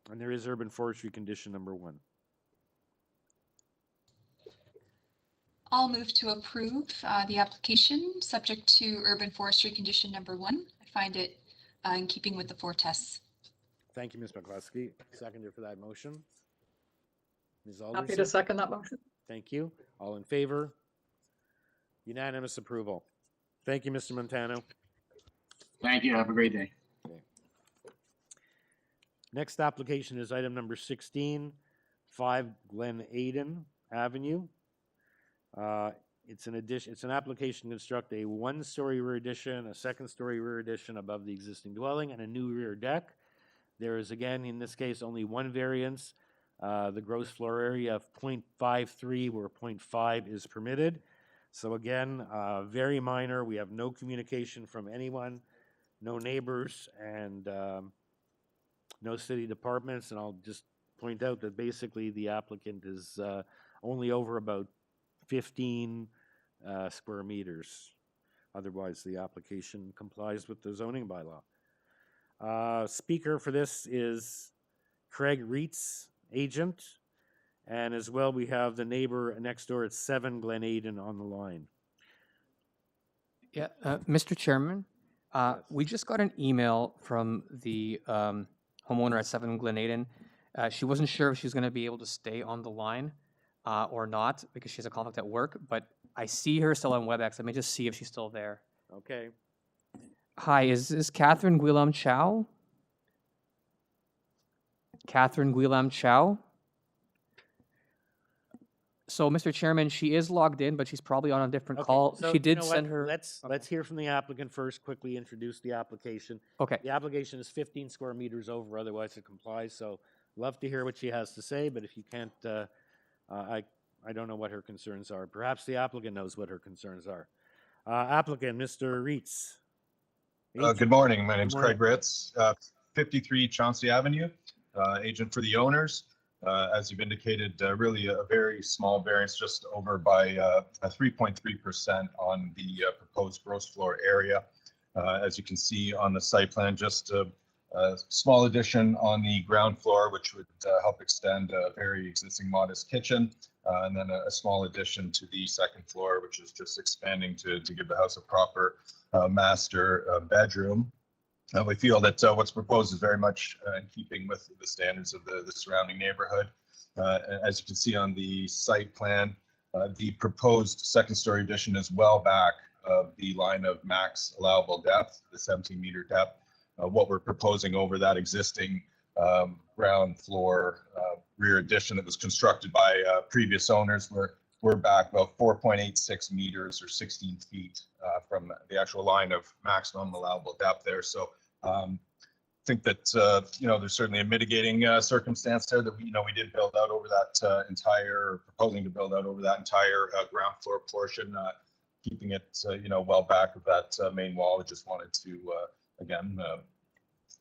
And there is urban forestry condition number 1. I'll move to approve the application subject to urban forestry condition number 1. I find it in keeping with the 4 tests. Thank you, Ms. McCluskey. Seconder for that motion. Ms. Happy Alderson. to second that motion. Thank you. All in favor? Unanimous approval. Thank you, Mr. Montano. Thank you. Have a great day. Okay. Next application is item number 16, 5 Glenaden Avenue. It's an addition. It's an application to construct a 1-story rear addition, a 2nd-story rear addition above the existing dwelling, and a new rear deck. There is, again, in this case, only one variance. The gross floor area of 0.53, where 0.5 is permitted. So again, very minor. We have no communication from anyone, no neighbors, and no city departments. And I'll just point out that basically the applicant is only over about 15 square meters. Otherwise, the application complies with the zoning bylaw. Speaker for this is Craig Reitz, agent, and as well we have the neighbor next door at 7 Glenaden on the line. Yeah, Mr. Chairman, we just got an email from the homeowner at 7 Glenaden, She wasn't sure if she was going to be able to stay on the line or not because she has a conflict at work, but I see her still on WebEx. Let me just see if she's still there. Okay. Hi, is this Catherine Guilam Chow? Catherine Guilam Chow? So, Mr. Chairman, she is logged in, but she's probably on a different call. So She you did know send what? her. Let's hear from the applicant first. Quickly introduce the application. Okay. The application is 15 square meters over, otherwise it complies. So, love to hear what she has to say. But if you can't, I don't know what her concerns are. Perhaps the applicant knows what her concerns are. Applicant, Mr. Reitz. Good morning. My name's Good morning. Craig Ritz, 53 Chauncey Avenue, agent for the owners. As you've indicated, really a very small variance, just over by 3.3% on the proposed gross floor area. As you can see on the site plan, just a small addition on the ground floor, which would help extend a very existing modest kitchen, and then a small addition to the second floor, which is just expanding to give the house a proper master bedroom. We feel that what's proposed is very much in keeping with the standards of the surrounding neighborhood. As you can see on the site plan, the proposed second-story addition is well back of the line of max allowable depth, the 17-meter depth. What we're proposing over that existing ground floor rear addition that was constructed by previous owners, we're back about 4.86 meters or 16 feet from the actual line of maximum allowable depth there. So I think that, there's certainly a mitigating circumstance there that we did build out over that proposing to build out over that entire ground floor portion, keeping it, well back of that main wall. We just wanted to, again,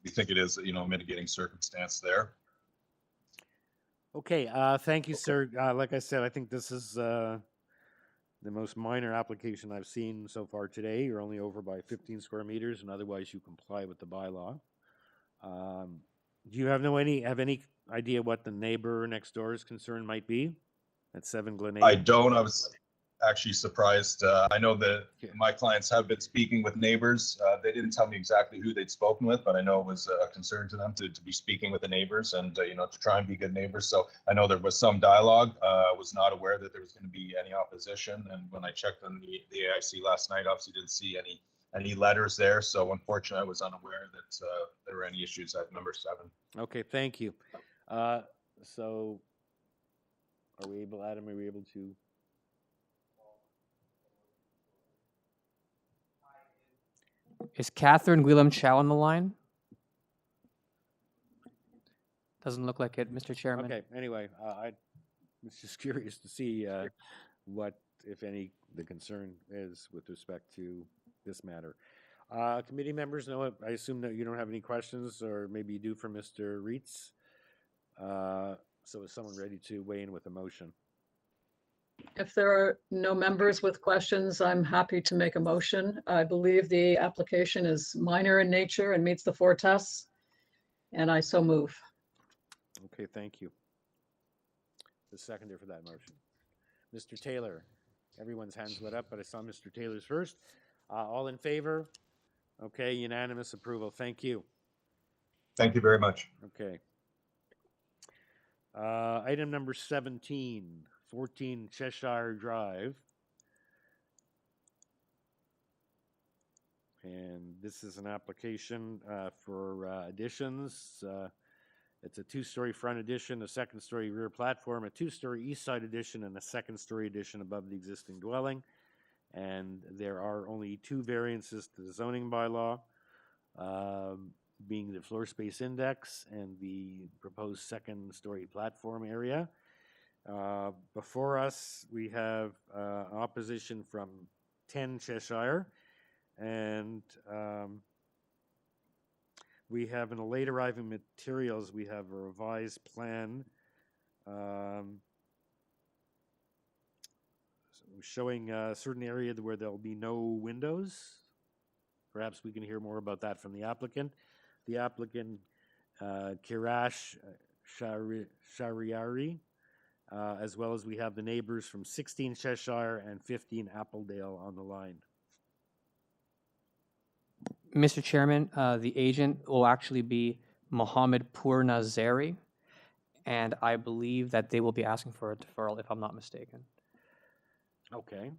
we think it is, a mitigating circumstance there. Okay, thank you, sir. Like I said, I think this is the most minor application I've seen so far today. You're only over by 15 square meters, and otherwise you comply with the bylaw. Do you have any idea what the neighbor next door's concern might be at 7 Glenade? I don't. I was actually surprised. I know that my clients have been speaking with neighbors. They didn't tell me exactly who they'd spoken with, but I know it was a concern to them to be speaking with the neighbors and, to try and be good neighbors. So I know there was some dialogue. I was not aware that there was going to be any opposition. And when I checked on the AIC last night, obviously didn't see any letters there. So unfortunately, I was unaware that there were any issues at number 7. Okay, thank you. So are we able to? Is Catherine Guilam Chow on the line? Doesn't look like it, Mr. Chairman. Okay, anyway, I was just curious to see what, if any, the concern is with respect to this matter. Committee members, no, I assume that you don't have any questions, or maybe you do for Mr. Reitz. So is someone ready to weigh in with a motion? If there are no members with questions, I'm happy to make a motion. I believe the application is minor in nature and meets the 4 tests, and I so move. Okay, thank you. The seconder for that motion. Mr. Taylor, everyone's hands lit up, but I saw Mr. Taylor's first. All in favor? Okay, unanimous approval. Thank you. Thank you very much. Okay. Item number 17, 14 Cheshire Drive. And this is an application for additions. It's a 2-story front addition, a 2nd-story rear platform, a 2-story east side addition, and a 2nd-story addition above the existing dwelling. And there are only 2 variances to the zoning bylaw, being the floor space index and the proposed 2nd-story platform area. Before us, we have opposition from 10 Cheshire, and we have in the late arriving materials, we have a revised plan showing a certain area where there'll be no windows. Perhaps we can hear more about that from the applicant. The applicant, Kirash Shariari, as well as we have the neighbors from 16 Cheshire and 15 Appledale on the line. Mr. Chairman, the agent will actually be Mohammed Pur Nazari, and I believe that they will be asking for a deferral, if I'm not mistaken. Okay.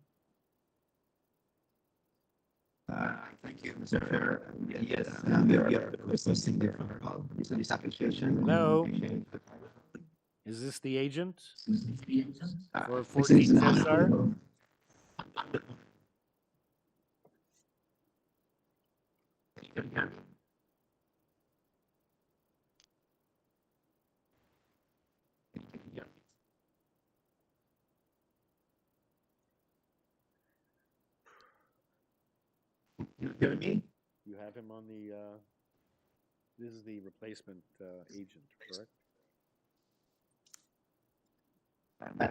Thank you, Mr. Chair. Yes, we are requesting the deferral of this application. Hello? Is this the agent? For This 14 is not Cheshire? You hear me? You have him on the, this is the replacement agent, correct?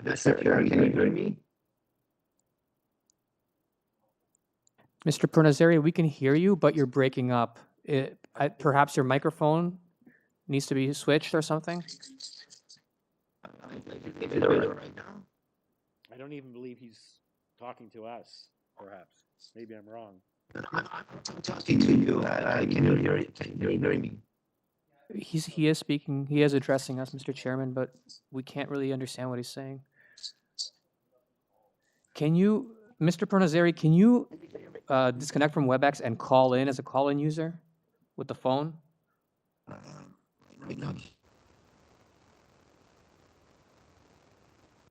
Mr. Chair, can you hear me? Mr. Pernazeri, we can hear you, but you're breaking up. Perhaps your microphone needs to be switched or something? I don't even believe he's talking to us, perhaps. Maybe I'm wrong. I'm talking to you. Can you hear it? Can you hear me? He is speaking, he is addressing us, Mr. Chairman, but we can't really understand what he's saying. Can you, Mr. Pernazeri, can you disconnect from WebEx and call in as a call-in user with the phone? Right now.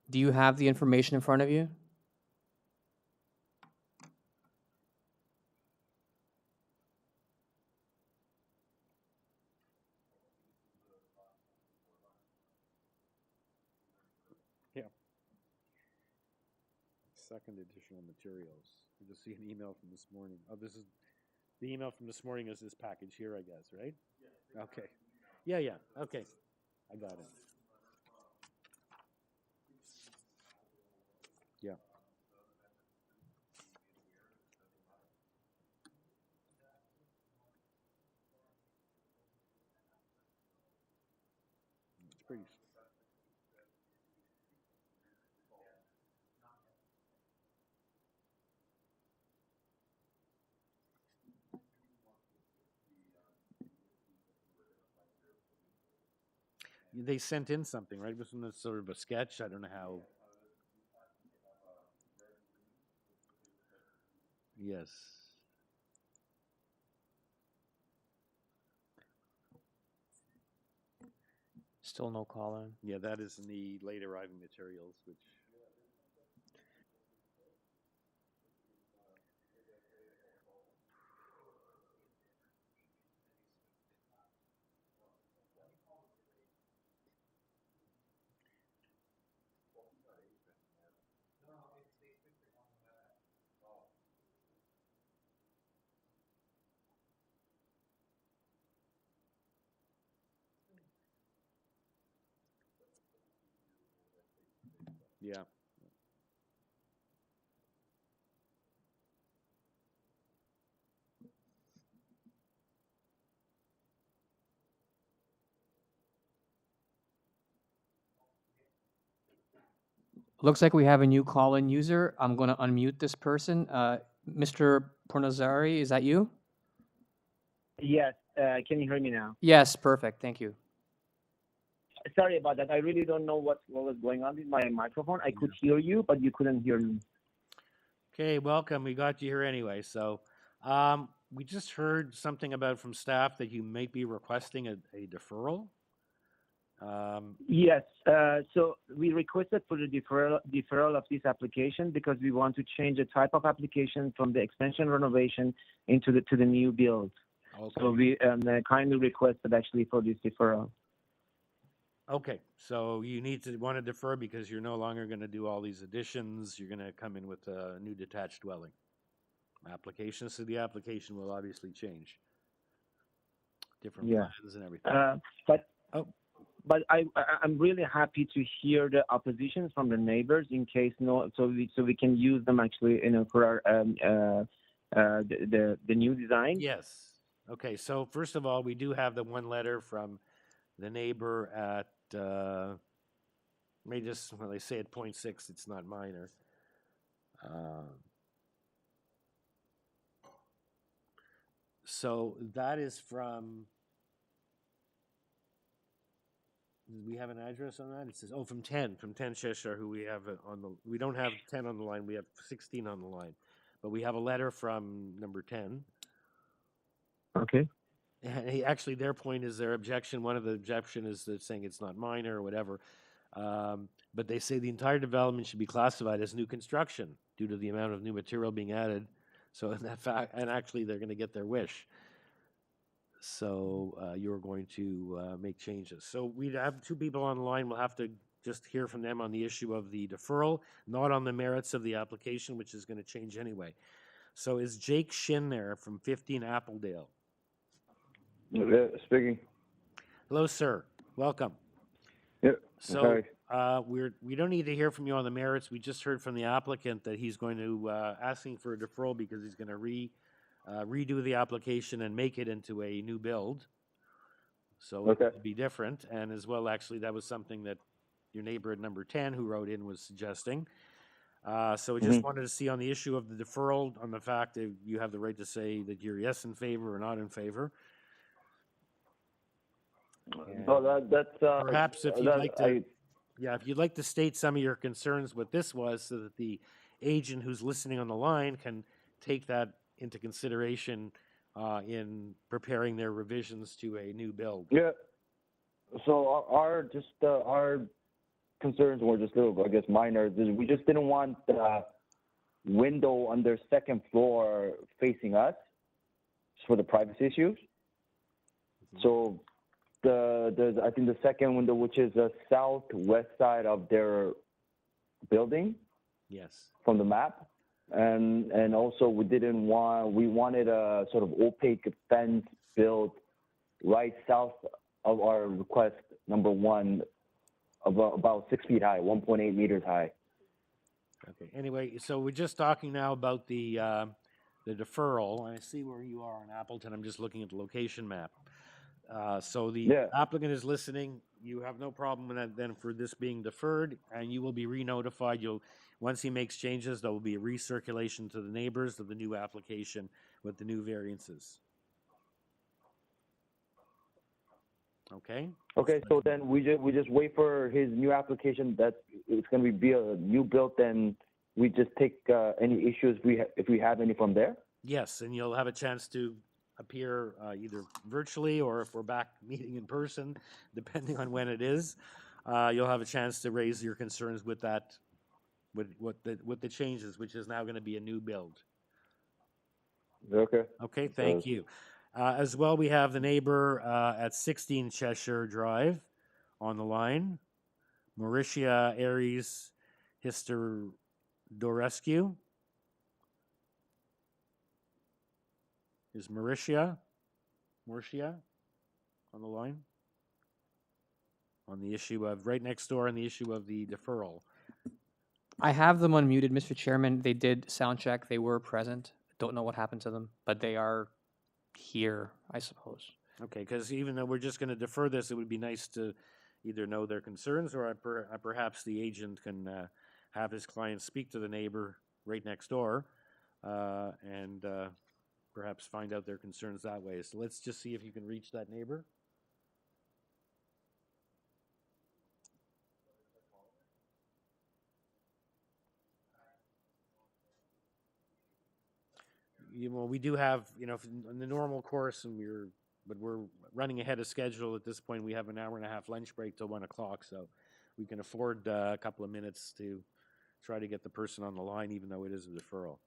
Do you have the information in front of you? Yeah. Second additional materials. You just see an email from this morning. Oh, this is, the email from this morning is this package here, I guess, right? Yeah. Okay. Yeah, yeah, okay. I got it. Yeah. It's pretty. They sent in something, right? Wasn't this sort of a sketch? I don't know how. Yes. Still no call-in. Yeah, that is in the late arriving materials, which. Yeah. Looks like we have a new call-in user. I'm going to unmute this person. Mr. Pernazeri, is that you? Yes, can you hear me now? Yes, perfect. Thank you. Sorry about that. I really don't know what was going on with my microphone. I could hear you, but you couldn't hear me. Okay, welcome. We got you here anyway. So we just heard something about from staff that you may be requesting a deferral. Yes, so we requested for the deferral of this application because we want to change the type of application from the extension renovation into the new build. Okay. So we kindly requested actually for this deferral. Okay, so you want to defer because you're no longer going to do all these additions. You're going to come in with a new detached dwelling application. So the application will obviously change. Different plans and everything. But I'm really happy to hear the oppositions from the neighbors in case so we can use them actually for our the new design. Yes. Okay. So first of all, we do have the one letter from the neighbor at they say at 0.6, it's not minor. So that is from Do we have an address on that? It says, oh, from 10 Cheshire, who we have on the, we don't have 10 on the line, we have 16 on the line. But we have a letter from number 10. Okay. And actually, their point is their objection. One of the objection is that saying it's not minor or whatever. But they say the entire development should be classified as new construction due to the amount of new material being added. So in that fact, and actually, they're going to get their wish. So you're going to make changes. So we have two people on the line. We'll have to just hear from them on the issue of the deferral, not on the merits of the application, which is going to change anyway. So is Jake Shin there from 15 Appledale? Speaking. Hello, sir. Welcome. Yep. So we don't need to hear from you on the merits. We just heard from the applicant that he's going to asking for a deferral because he's going to redo the application and make it into a new build. So it would be different. And as well, actually, that was something that your neighbor at number 10 who wrote in was suggesting. So we just wanted to see on the issue of the deferral, on the fact that you have the right to say that you're yes in favor or not in favor. No, that's perhaps if you'd like to, if you'd like to state some of your concerns, what this was, so that the agent who's listening on the line can take that into consideration in preparing their revisions to a new build. Yeah. So our concerns were just little, I guess, minor. We just didn't want the window on their second floor facing us for the privacy issues. So I think the second window, which is the southwest side of their building. Yes. From the map. And also we wanted a sort of opaque fence built right south of our request number 1, about 6 feet high, 1.8 meters high. Okay. Anyway, so we're just talking now about the deferral. I see where you are in Appleton. I'm just looking at the location map. So the applicant is listening. You have no problem with that then for this being deferred, and you will be re-notified. Once he makes changes, there will be a recirculation to the neighbors of the new application with the new variances. Okay? Okay, so then we just wait for his new application that it's going to be a new build, and we just take any issues if we have any from there? Yes, and you'll have a chance to appear either virtually or if we're back meeting in person, depending on when it is. You'll have a chance to raise your concerns with that, with the changes, which is now going to be a new build. Okay. Okay, thank you. As well, we have the neighbor at 16 Cheshire Drive on the line, Mauricia Aries Histodorescu. Is Mauricia on the line? On the issue of right next door on the issue of the deferral. I have them unmuted, Mr. Chairman. They did sound check. They were present. Don't know what happened to them, but they are here, I suppose. Okay, because even though we're just going to defer this, it would be nice to either know their concerns or perhaps the agent can have his client speak to the neighbor right next door and perhaps find out their concerns that way. So let's just see if you can reach that neighbor. Well, we do have, in the normal course, and but we're running ahead of schedule at this point. We have an hour and a half lunch break till 1 o'clock, so we can afford a couple of minutes to try to get the person on the line, even though it is a deferral.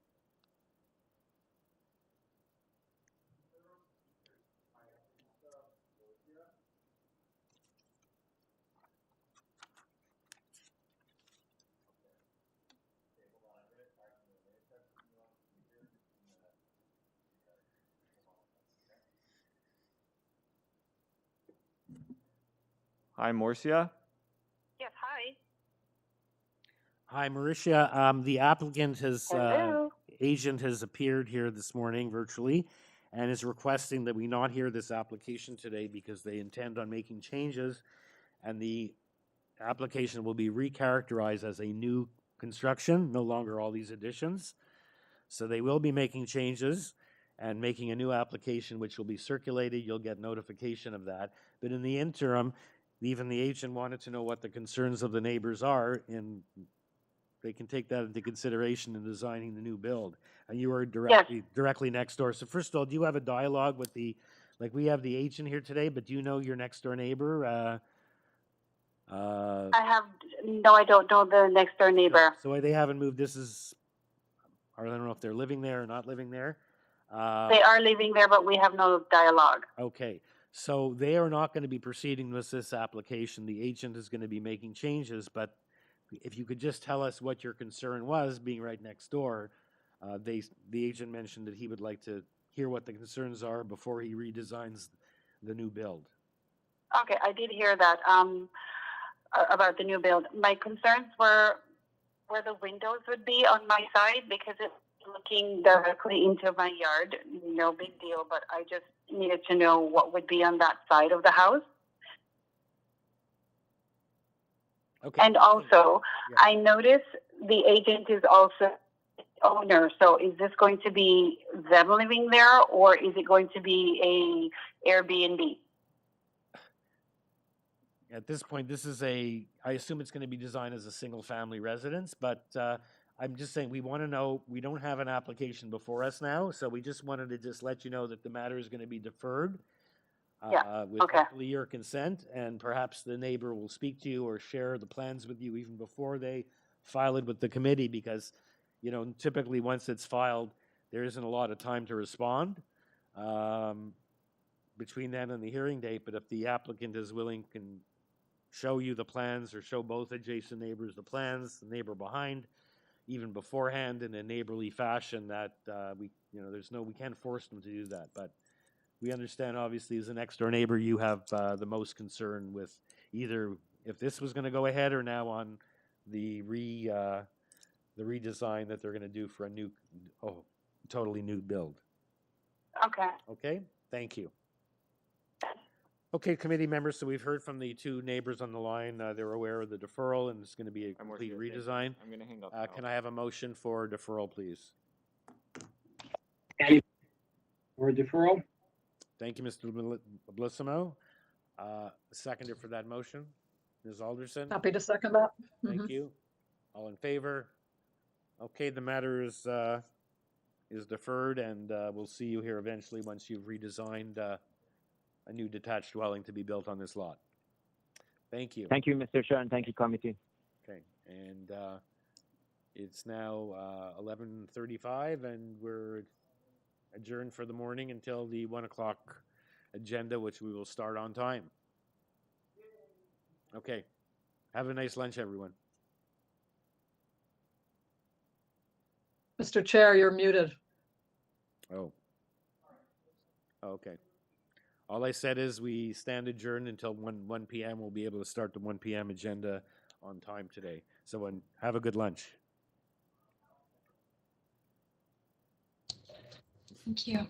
Hi, Marcia. Yes, hi. Hi, Mauricia. The applicant agent has appeared here this morning virtually and is requesting that we not hear this application today because they intend on making changes, and the application will be recharacterized as a new construction, no longer all these additions. So they will be making changes and making a new application which will be circulated. You'll get notification of that. But in the interim, even the agent wanted to know what the concerns of the neighbors are, and they can take that into consideration in designing the new build. And you are directly next door. So first of all, do you have a dialogue with like we have the agent here today, but do you know your next door neighbor? No, I don't know the next door neighbor. So they haven't moved. I don't know if they're living there or not living there. They are living there, but we have no dialogue. Okay. So they are not going to be proceeding with this application. The agent is going to be making changes, but if you could just tell us what your concern was, being right next door. The agent mentioned that he would like to hear what the concerns are before he redesigns the new build. Okay, I did hear that about the new build. My concerns were where the windows would be on my side because it's looking directly into my yard. No big deal, but I just needed to know what would be on that side of the house. Okay. And also, I noticed the agent is also owner. So is this going to be them living there, or is it going to be a Airbnb? At this point, I assume it's going to be designed as a single family residence, but I'm just saying we want to know, we don't have an application before us now, so we just wanted to just let you know that the matter is going to be deferred with hopefully your consent, and perhaps the neighbor will speak to you or share the plans with you even before they file it with the committee, because typically once it's filed, there isn't a lot of time to respond between then and the hearing date. But if the applicant is willing, can show you the plans or show both adjacent neighbors the plans, the neighbor behind, even beforehand in a neighborly fashion, that we can't force them to do that. But we understand, obviously, as a next door neighbor, you have the most concern with either if this was going to go ahead or now on the redesign that they're going to do for a totally new build. Okay. Okay, thank you. Okay, committee members, so we've heard from the two neighbors on the line. They're aware of the deferral, and it's going to be a complete redesign. I'm going to hang up. Can I have a motion for deferral, please? For deferral? Thank you, Mr. Bellissimo. Seconder for that motion, Ms. Alderson. Happy to second that. Thank you. All in favor? Okay, the matter is deferred, and we'll see you here eventually once you've redesigned a new detached dwelling to be built on this lot. Thank you. Thank you, Mr. Chair, and thank you, committee. Okay, and it's now 11:35, and we're adjourned for the morning until the 1 o'clock agenda, which we will start on time. Okay, have a nice lunch, everyone. Mr. Chair, you're muted. Oh. Okay. All I said is we stand adjourned until 1 p.m. We'll be able to start the 1 p.m. agenda on time today. So have a good lunch. Thank you.